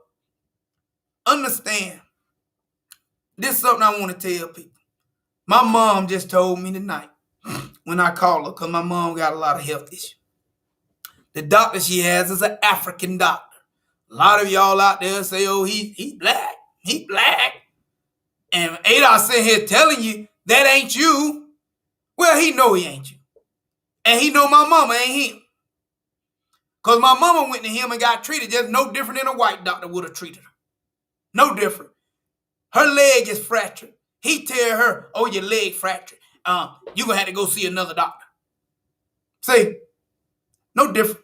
Understand, this is something I want to tell people. My mom just told me tonight when I called her, because my mom got a lot of health issues. The doctor she has is an African doctor. A lot of y'all out there say, oh, he black. He black. And Adolf sitting here telling you that ain't you. Well, he know he ain't you. And he know my mama ain't him. Because my mama went to him and got treated just no different than a white doctor would have treated her. No different. Her leg is fractured. He tell her, oh, your leg fractured. You're going to have to go see another doctor. See? No different.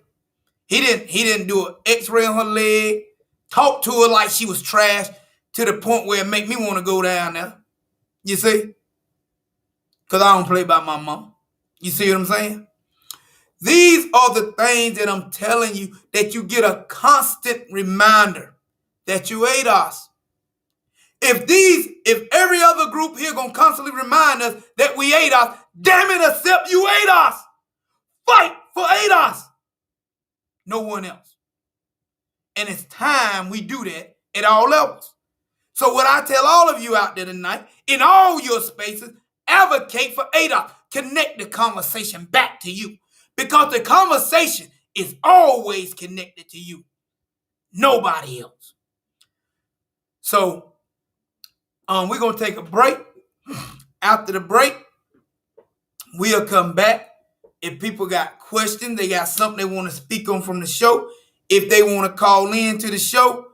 He didn't do an x-ray on her leg, talk to her like she was trash, to the point where it make me want to go down there. You see? Because I don't play by my mom. You see what I'm saying? These are the things that I'm telling you, that you get a constant reminder that you ADOS. If every other group here gonna constantly remind us that we ADOS, damn it, accept you ADOS. Fight for ADOS. No one else. And it's time we do that at all levels. So what I tell all of you out there tonight, in all your spaces, advocate for ADOS. Connect the conversation back to you. Because the conversation is always connected to you. Nobody else. So we're going to take a break. After the break, we'll come back. If people got questions, they got something they want to speak on from the show, if they want to call in to the show,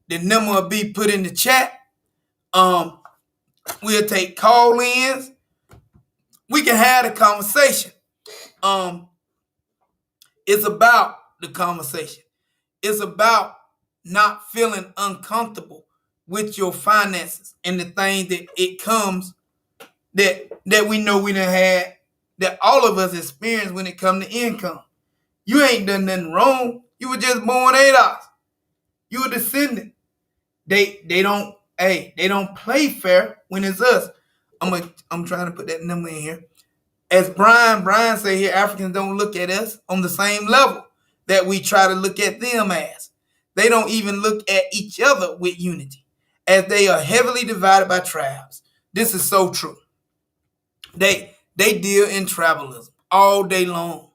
the number will be put in the chat. We'll take call-ins. We can have a conversation. It's about the conversation. It's about not feeling uncomfortable with your finances and the things that it comes that we know we done had, that all of us experience when it comes to income. You ain't done nothing wrong. You were just born ADOS. You a descendant. They don't play fair when it's us. I'm trying to put that number in here. As Brian say here, Africans don't look at us on the same level that we try to look at them as. They don't even look at each other with unity, as they are heavily divided by tribes. This is so true. They deal in tribalism all day long.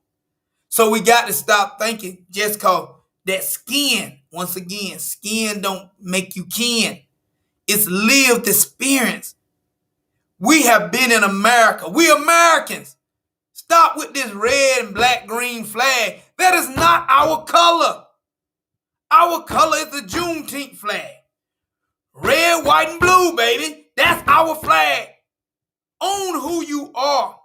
So we got to stop thinking just cause that skin, once again, skin don't make you kin. It's lived experience. We have been in America. We Americans. Stop with this red and black, green flag. That is not our color. Our color is the Juneteenth flag. Red, white, and blue, baby. That's our flag. Own who you are.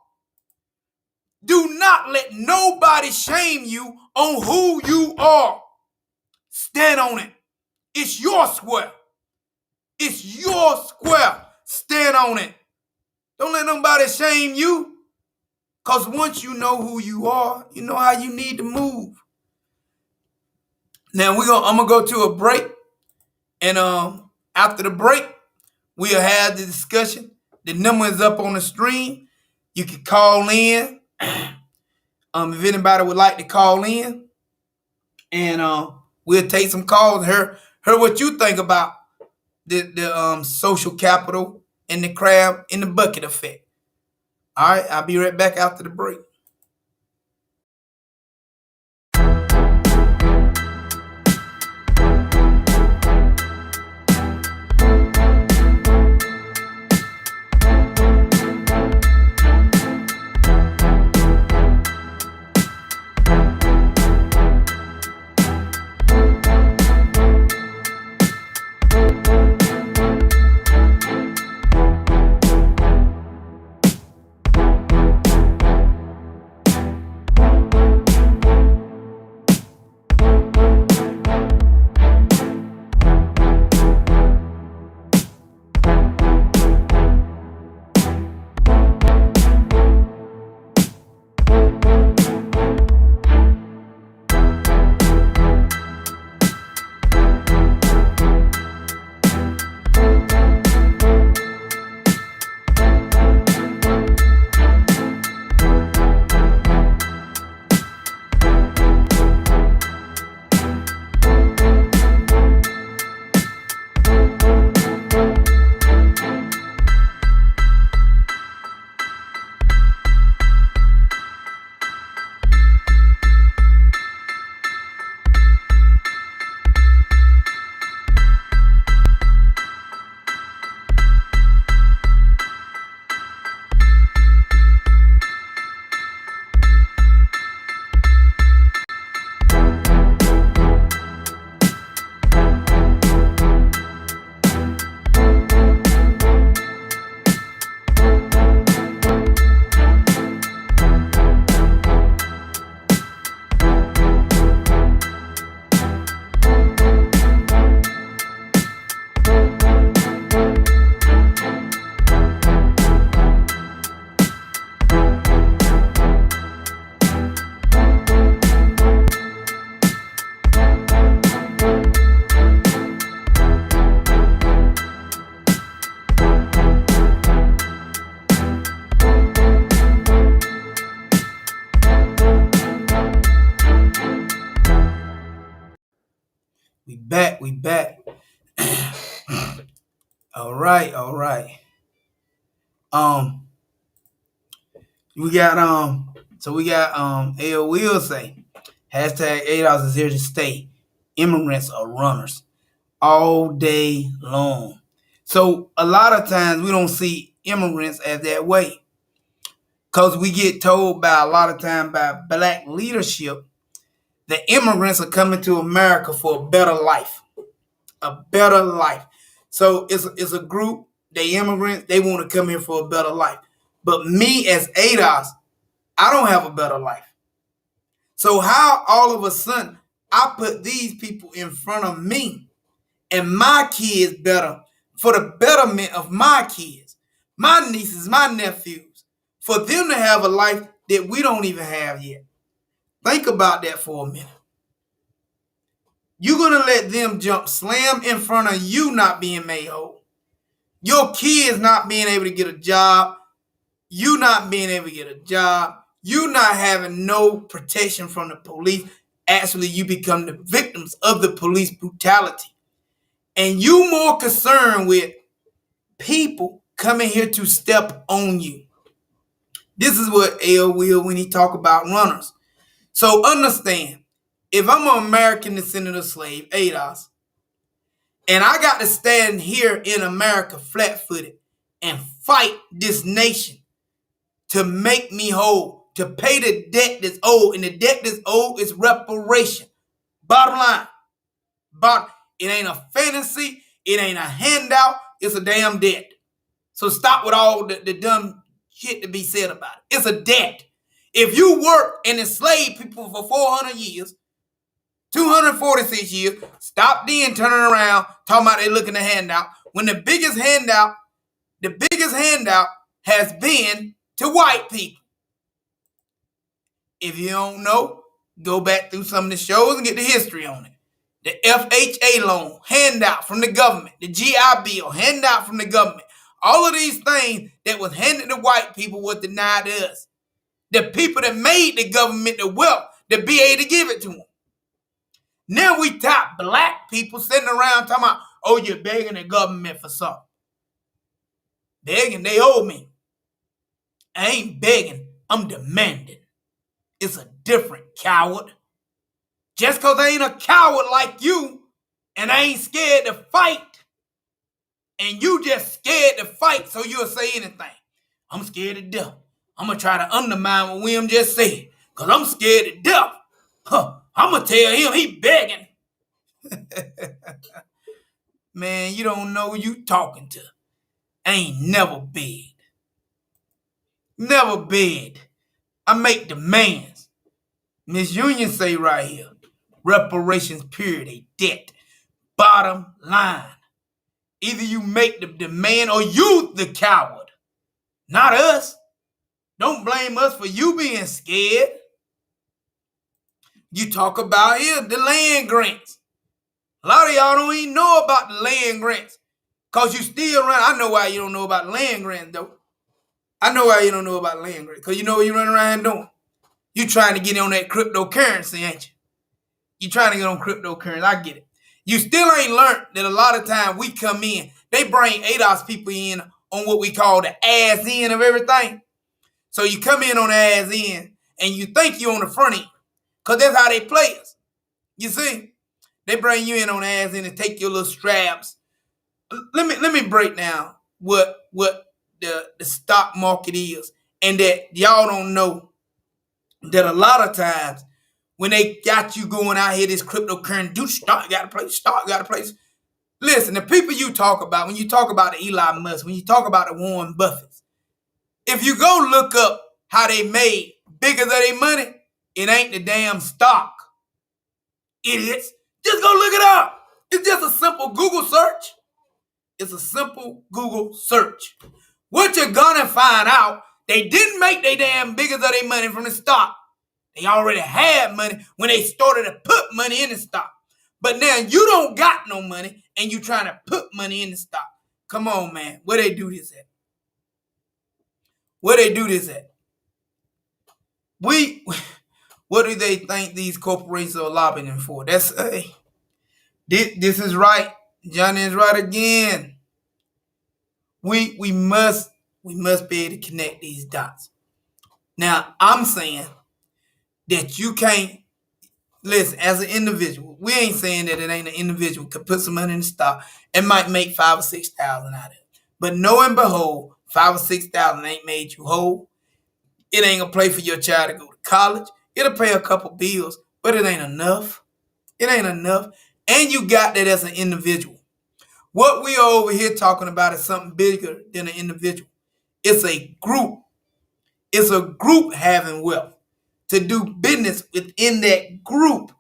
Do not let nobody shame you on who you are. Stand on it. It's your square. It's your square. Stand on it. Don't let nobody shame you. Because once you know who you are, you know how you need to move. Now I'm going to go to a break. And after the break, we'll have the discussion. The number is up on the stream. You can call in. If anybody would like to call in. And we'll take some calls. Hear what you think about the social capital and the crab in the bucket effect. All right, I'll be right back after the break. We back. All right. Um, we got L will say hashtag ADOS is here to stay. Immigrants are runners all day long. So a lot of times we don't see immigrants as that way. Because we get told by a lot of time by black leadership that immigrants are coming to America for a better life. A better life. So it's a group, they immigrants, they want to come here for a better life. But me as ADOS, I don't have a better life. So how all of a sudden I put these people in front of me and my kids better for the betterment of my kids, my nieces, my nephews, for them to have a life that we don't even have yet. Think about that for a minute. You're going to let them jump slam in front of you not being made whole. Your kids not being able to get a job. You not being able to get a job. You not having no protection from the police. Actually, you become the victims of the police brutality. And you more concerned with people coming here to step on you. This is what L will when he talk about runners. So understand, if I'm an American descendant of slave, ADOS, and I got to stand here in America flat-footed and fight this nation to make me whole, to pay the debt that's owed, and the debt that's owed is reparation. Bottom line. But it ain't a fantasy, it ain't a handout, it's a damn debt. So stop with all the dumb shit to be said about it. It's a debt. If you work and enslave people for 400 years, 246 years, stop then turning around talking about they looking at handout when the biggest handout has been to white people. If you don't know, go back through some of the shows and get the history on it. The FHA loan, handout from the government. The GI Bill, handout from the government. All of these things that was handed to white people was denied to us. The people that made the government the wealth to be able to give it to them. Now we top black people sitting around talking about, oh, you're begging the government for something. Begging, they owe me. I ain't begging, I'm demanding. It's a different coward. Just because I ain't a coward like you and I ain't scared to fight, and you just scared to fight so you'll say anything. I'm scared to death. I'm going to try to undermine what William just said because I'm scared to death. I'm going to tell him he begging. Man, you don't know who you talking to. I ain't never begged. Never begged. I make demands. Miss Union say right here, reparations period, a debt. Bottom line. Either you make the demand or you the coward. Not us. Don't blame us for you being scared. You talk about here the land grants. A lot of y'all don't even know about the land grants. Because you still run. I know why you don't know about land grants, though. I know why you don't know about land grants. Because you know what you running around doing. You trying to get on that cryptocurrency, ain't you? You trying to get on cryptocurrency. I get it. You still ain't learned that a lot of times we come in, they bring ADOS people in on what we call the ass end of everything. So you come in on the ass end and you think you on the front end. Because that's how they play us. You see? They bring you in on the ass end and take your little straps. Let me break down what the stock market is. And that y'all don't know that a lot of times when they got you going out here, this cryptocurrency, do stock, got a place. Listen, the people you talk about, when you talk about the Elon Musk, when you talk about the Warren Buffetts, if you go look up how they made bigger than their money, it ain't the damn stock. Idiots. Just go look it up. It's just a simple Google search. It's a simple Google search. What you're gonna find out, they didn't make their damn bigger than their money from the stock. They already had money when they started to put money in the stock. But now you don't got no money and you trying to put money in the stock. Come on, man. Where they do this at? Where they do this at? What do they think these corporations are lobbying for? That's This is right. Johnny is right again. We must be able to connect these dots. Now, I'm saying that you can't listen as an individual. We ain't saying that it ain't an individual could put some money in the stock and might make 5,000 or 6,000 out of it. But know and behold, 5,000 or 6,000 ain't made you whole. It ain't gonna play for your child to go to college. It'll pay a couple bills, but it ain't enough. It ain't enough. And you got that as an individual. What we are over here talking about is something bigger than an individual. It's a group. It's a group having wealth to do business within that group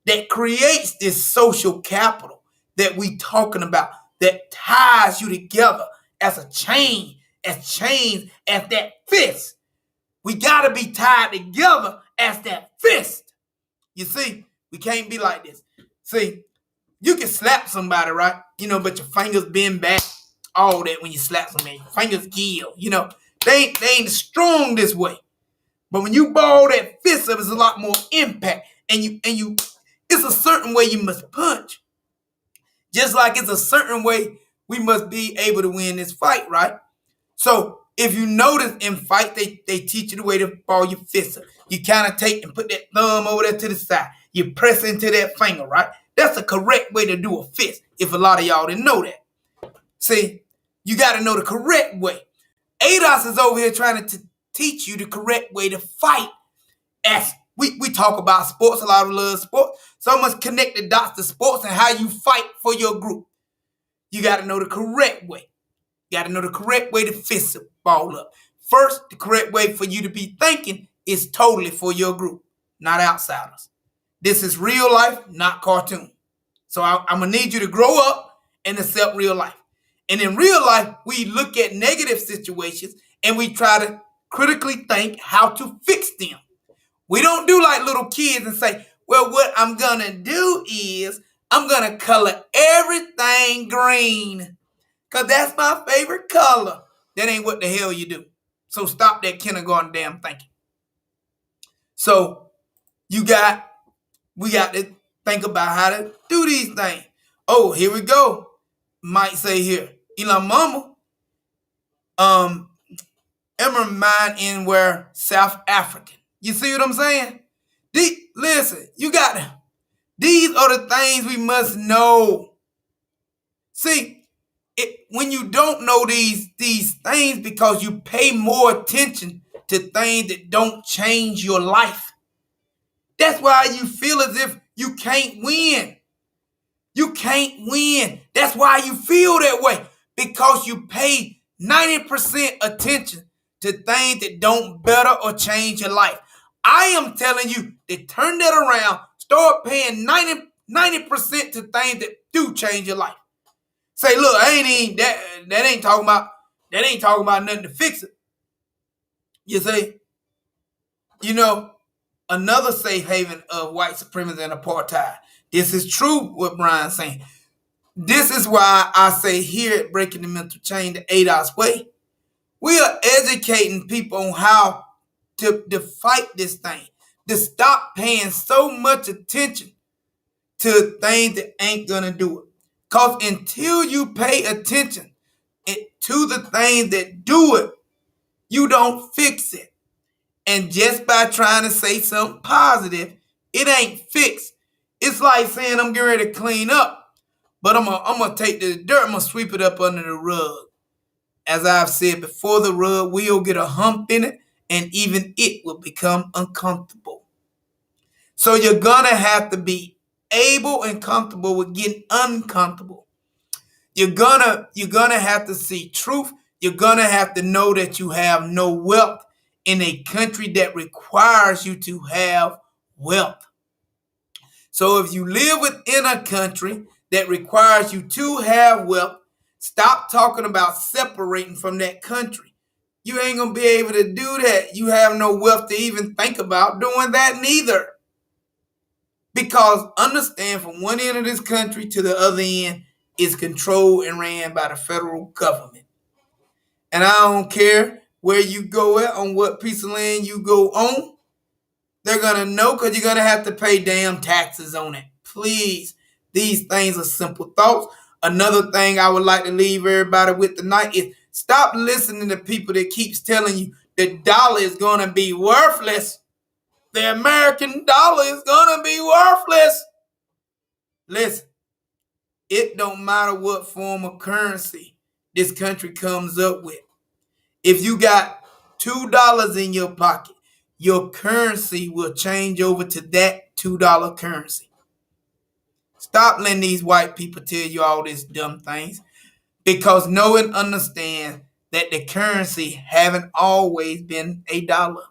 that creates this social capital that we talking about that ties you together as a chain, as chains, as that fist. We got to be tied together as that fist. You see, we can't be like this. See, you can slap somebody, right? But your fingers bend back, all that when you slap somebody. Your fingers gill, They ain't strong this way. But when you ball that fist up, it's a lot more impact. And you it's a certain way you must punch. Just like it's a certain way we must be able to win this fight, right? So if you notice in fight, they teach you the way to ball your fist up. You kind of take and put that thumb over there to the side. You press into that finger, right? That's a correct way to do a fist, if a lot of y'all didn't know that. See, you got to know the correct way. ADOS is over here trying to teach you the correct way to fight. As we talk about sports, a lot of love sports. So I must connect the dots to sports and how you fight for your group. You got to know the correct way. You got to know the correct way to fist the ball up. First, the correct way for you to be thinking is totally for your group, not outsiders. This is real life, not cartoon. So I'm going to need you to grow up and accept real life. And in real life, we look at negative situations and we try to critically think how to fix them. We don't do like little kids and say, well, what I'm going to do is I'm going to color everything green because that's my favorite color. That ain't what the hell you do. So stop that kindergarten damn thinking. So we got to think about how to do these things. Oh, here we go. Might say here, Elon Mama, Emma mine in where South African. You see what I'm saying? Listen, you got to. These are the things we must know. See, when you don't know these things because you pay more attention to things that don't change your life. That's why you feel as if you can't win. You can't win. That's why you feel that way. Because you pay 90% attention to things that don't better or change your life. I am telling you to turn that around. Start paying 90% to things that do change your life. Say, look, that ain't talking about nothing to fix it. You see? Another safe haven of white supremacy and apartheid. This is true, what Brian's saying. This is why I say here at Breaking the Mental Chain, the ADOS way, we are educating people on how to fight this thing, to stop paying so much attention to things that ain't going to do it. Because until you pay attention to the things that do it, you don't fix it. And just by trying to say something positive, it ain't fixed. It's like saying I'm getting ready to clean up, but I'm gonna take the dirt, I'm gonna sweep it up under the rug. As I've said before, the rug will get a hump in it, and even it will become uncomfortable. So you're gonna have to be able and comfortable with getting uncomfortable. You're gonna have to see truth. You're gonna have to know that you have no wealth in a country that requires you to have wealth. So if you live within a country that requires you to have wealth, stop talking about separating from that country. You ain't going to be able to do that. You have no wealth to even think about doing that neither. Because understand, from one end of this country to the other end is controlled and ran by the federal government. And I don't care where you go at, on what piece of land you go on. They're going to know because you're going to have to pay damn taxes on it. Please These things are simple thoughts. Another thing I would like to leave everybody with tonight is stop listening to people that keeps telling you the dollar is going to be worthless. The American dollar is going to be worthless. Listen, it don't matter what form of currency this country comes up with. If you got $2 in your pocket, your currency will change over to that $2 currency. Stop letting these white people tell you all these dumb things, because know and understand that the currency haven't always been a dollar.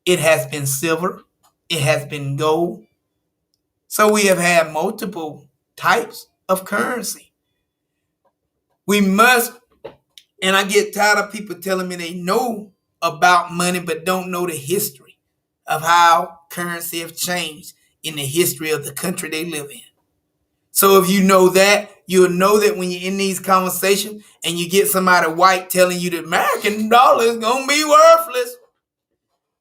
It has been silver. It has been gold. So we have had multiple types of currency. We must, and I get tired of people telling me they know about money but don't know the history of how currency have changed in the history of the country they live in. So if you know that, you'll know that when you're in these conversations and you get somebody white telling you the American dollar is going to be worthless,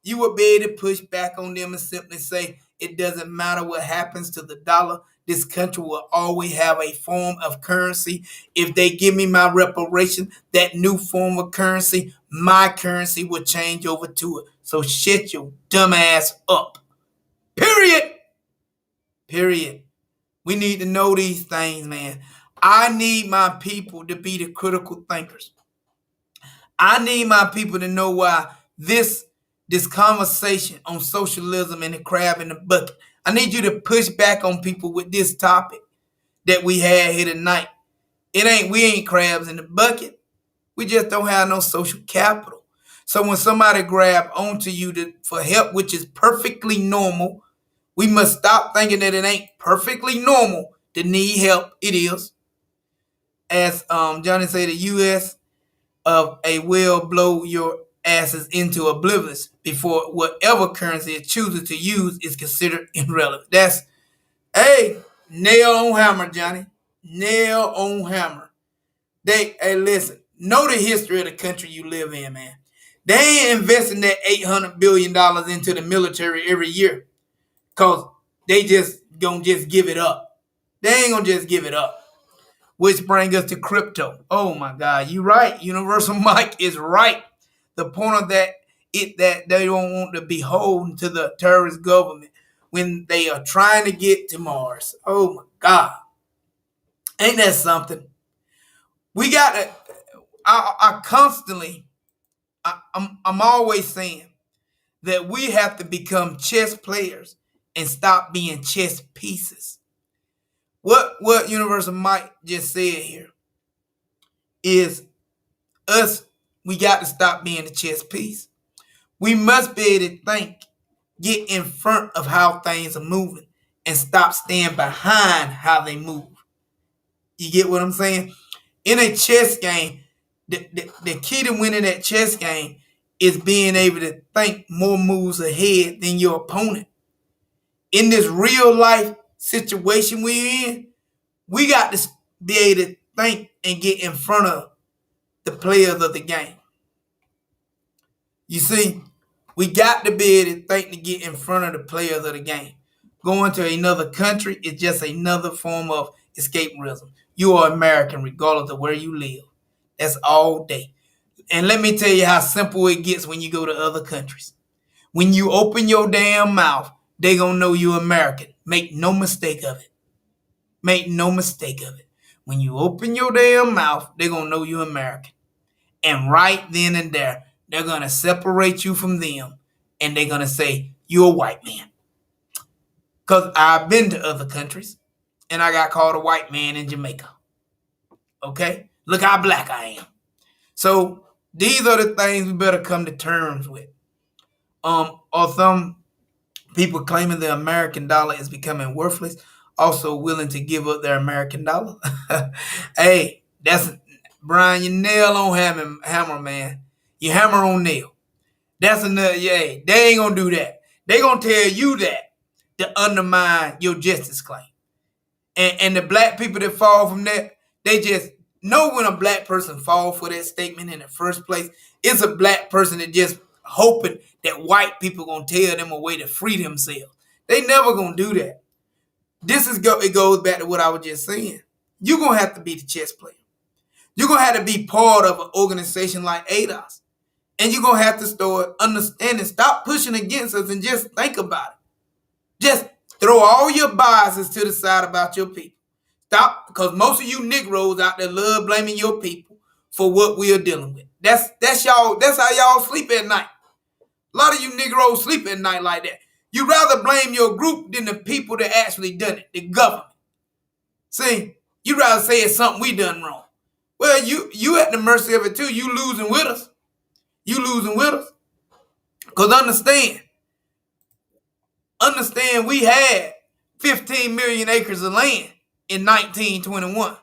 you will be able to push back on them and simply say, it doesn't matter what happens to the dollar. This country will always have a form of currency. If they give me my reparation, that new form of currency, my currency will change over to it. So shut your dumb ass up. Period. Period. We need to know these things, man. I need my people to be the critical thinkers. I need my people to know why this conversation on socialism and the crab in the bucket. I need you to push back on people with this topic that we had here tonight. We ain't crabs in the bucket. We just don't have no social capital. So when somebody grab onto you for help, which is perfectly normal, we must stop thinking that it ain't perfectly normal to need help. It is. As Johnny said, the U.S. of a will blow your asses into oblivious before whatever currency it chooses to use is considered irrelevant. That's, hey, nail on hammer, Johnny. Nail on hammer. Hey, listen, know the history of the country you live in, man. They ain't investing that $800 billion into the military every year because they just gonna just give it up. They ain't gonna just give it up. Which brings us to crypto. Oh my God, you're right. Universal Mike is right. The point of that that they don't want to be beholden to the terrorist government when they are trying to get to Mars. Oh my God, ain't that something? We got to. I constantly. I'm always saying that we have to become chess players and stop being chess pieces. What Universal Mike just said here is us. We got to stop being a chess piece. We must be able to think, get in front of how things are moving, and stop staying behind how they move. You get what I'm saying? In a chess game, the key to winning that chess game is being able to think more moves ahead than your opponent. In this real life situation we're in, we got to be able to think and get in front of the players of the game. You see, we got to be able to think to get in front of the players of the game. Going to another country is just another form of escapism. You are American regardless of where you live. That's all day. And let me tell you how simple it gets when you go to other countries. When you open your damn mouth, they gonna know you American. Make no mistake of it. Make no mistake of it. When you open your damn mouth, they're gonna know you American. And right then and there, they're gonna separate you from them, and they're gonna say you're a white man. Cause I've been to other countries, and I got called a white man in Jamaica. Okay, look how black I am. So these are the things we better come to terms with. Or some people claiming the American dollar is becoming worthless, also willing to give up their American dollar. Hey, that's Brian. You nail on hammer, man. You hammer on nail. That's another. Yeah, they ain't gonna do that. They gonna tell you that to undermine your justice claim. And the black people that fall from that, they just know when a black person fall for that statement in the first place. It's a black person that just hoping that white people gonna tell them a way to free themselves. They never gonna do that. It goes back to what I was just saying. You're gonna have to be the chess player. You're gonna have to be part of an organization like ADOS. And you're gonna have to start understanding, stop pushing against us and just think about it. Just throw all your biases to the side about your people. Stop, because most of you Negroes out there love blaming your people for what we are dealing with. That's y'all. That's how y'all sleep at night. A lot of you Negroes sleep at night like that. You rather blame your group than the people that actually done it, the government. See, you rather say it's something we done wrong. Well, you at the mercy of it too. You losing with us. You losing with us. Because understand we had 15 million acres of land in 1921.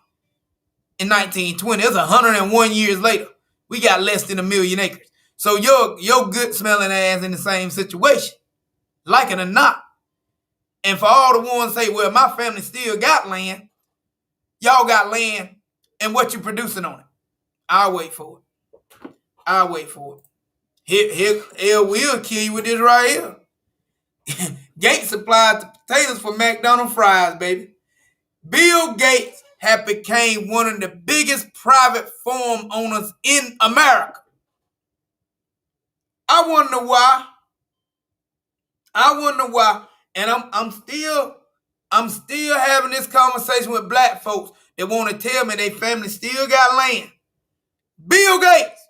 In 1920, it's 101 years later. We got less than 1 million acres. So your good smelling ass in the same situation, like it or not. And for all the ones say, well, my family still got land, y'all got land, and what you producing on it? I'll wait for it. I'll wait for it. Here, will kill you with this right here. Gates supplied the potatoes for McDonald's fries, baby. Bill Gates have became one of the biggest private farm owners in America. I wonder why. And I'm still having this conversation with black folks that want to tell me their family still got land. Bill Gates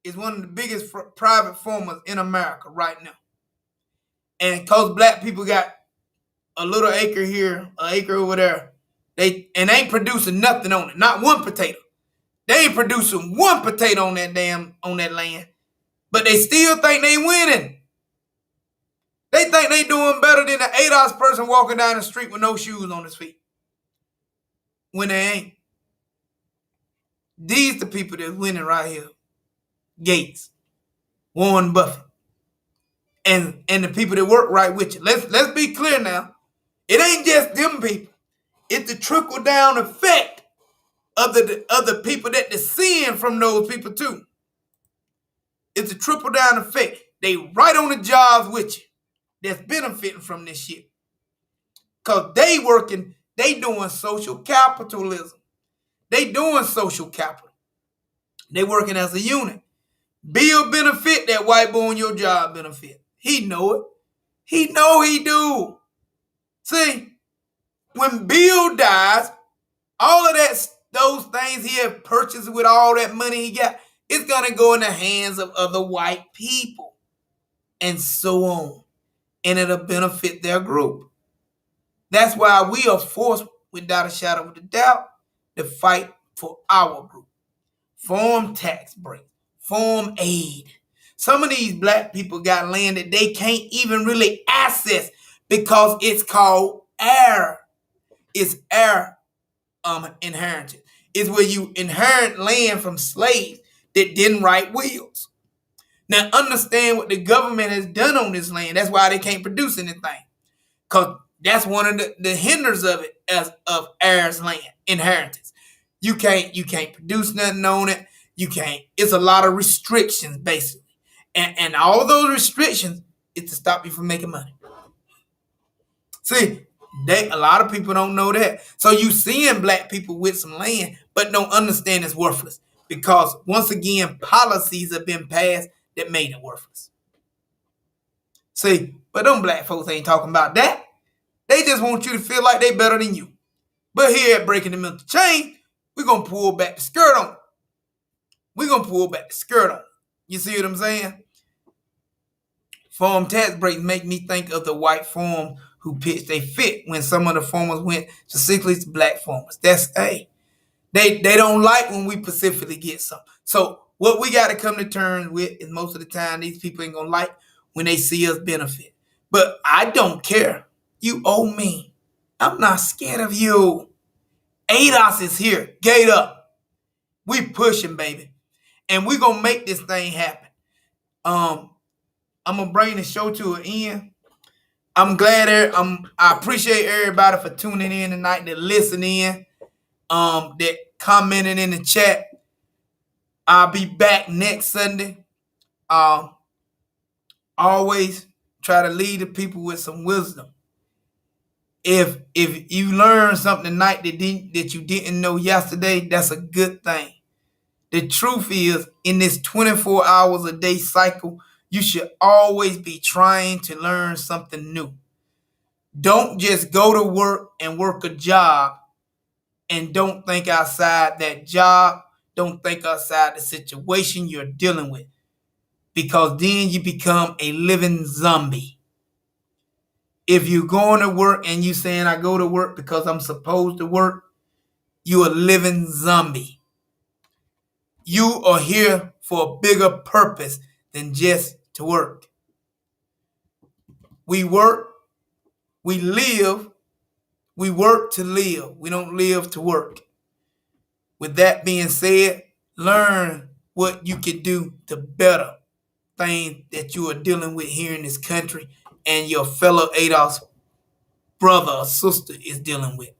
is one of the biggest private farmers in America right now. And because black people got a little acre here, an acre over there, they ain't producing nothing on it. Not one potato. They ain't producing one potato on that land. But they still think they winning. They think they doing better than the ADOS person walking down the street with no shoes on his feet. When they ain't. These the people that's winning right here. Gates, Warren Buffett, and the people that work right with you. Let's be clear now. It ain't just them people. It's the trickle down effect of the people that descend from those people too. It's a trickle down effect. They right on the jobs with you that's benefiting from this shit. Because they working, they doing social capitalism. They doing social capital. They working as a unit. Bill benefit, that white boy on your job benefit. He know it. He know he do. See, when Bill dies, all of those things he had purchased with all that money he got, it's going to go in the hands of other white people. And so on. And it'll benefit their group. That's why we are forced, without a shadow of a doubt, to fight for our group. Farm tax breaks. Farm aid. Some of these black people got land that they can't even really access because it's called heir. It's heir inheritance. It's where you inherit land from slaves that didn't write wills. Now understand what the government has done on this land. That's why they can't produce anything. Because that's one of the hinders of it of heirs land, inheritance. You can't produce nothing on it. You can't. It's a lot of restrictions, basically. And all those restrictions is to stop you from making money. See, a lot of people don't know that. So you seeing black people with some land, but don't understand it's worthless. Because once again, policies have been passed that made it worthless. See, but them black folks ain't talking about that. They just want you to feel like they better than you. But here at Breaking the Mental Chain, we're going to pull back the skirt on it. We're going to pull back the skirt on it. You see what I'm saying? Farm tax breaks make me think of the white farm who pitched a fit when some of the farmers went specifically to black farmers. That's, hey, they don't like when we specifically get some. So what we got to come to terms with is most of the time these people ain't going to like when they see us benefit. But I don't care. You owe me. I'm not scared of you. ADOS is here. Gate up. We pushing, baby. And we going to make this thing happen. I'm going to bring the show to an end. I'm glad I appreciate everybody for tuning in tonight, that listening in, that commented in the chat. I'll be back next Sunday. Always try to lead the people with some wisdom. If you learn something tonight that you didn't know yesterday, that's a good thing. The truth is, in this 24 hours a day cycle, you should always be trying to learn something new. Don't just go to work and work a job and don't think outside that job. Don't think outside the situation you're dealing with, because then you become a living zombie. If you're going to work and you saying, I go to work because I'm supposed to work, you're a living zombie. You are here for a bigger purpose than just to work. We work, we live, we work to live. We don't live to work. With that being said, learn what you can do to better things that you are dealing with here in this country and your fellow ADOS brother or sister is dealing with.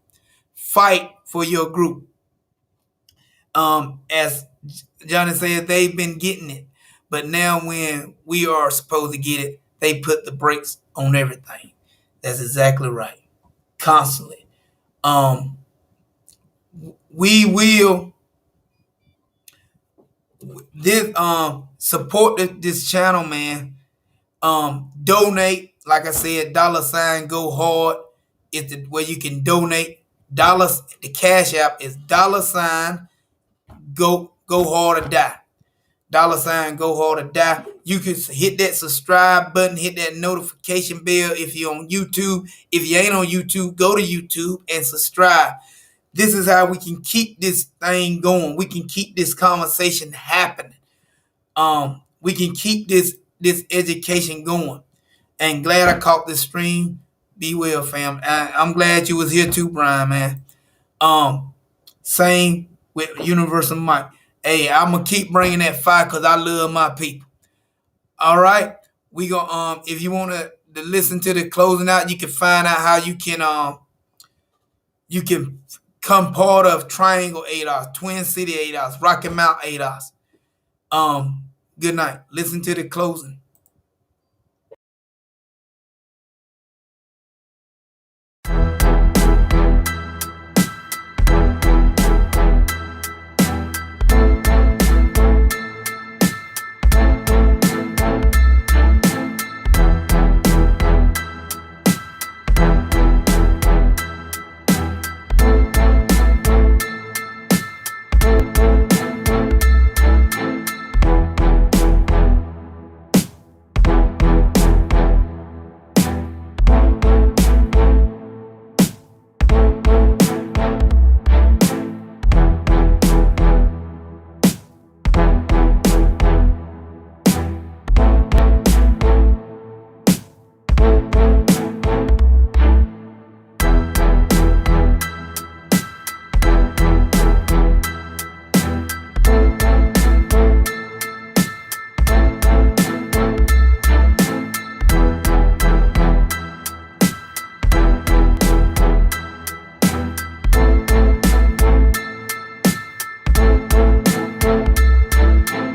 Fight for your group. As Johnny said, they've been getting it, but now when we are supposed to get it, they put the brakes on everything. That's exactly right. Constantly. We will support this channel, man. Donate, like I said, $ go hard is the way you can donate. Dollars, the cash app is $ go hard or die. $ go hard or die. You can hit that subscribe button, hit that notification bell if you're on YouTube. If you ain't on YouTube, go to YouTube and subscribe. This is how we can keep this thing going. We can keep this conversation happening. We can keep this education going. And glad I caught this stream. Be well, fam. I'm glad you was here too, Brian, man. Same with Universal Mike. Hey, I'm gonna keep bringing that fire because I love my people. All right, we gonna if you want to listen to the closing out, you can find out how you can come part of Triangle ADOS, Twin City ADOS, Rocky Mount ADOS. Good night. Listen to the closing.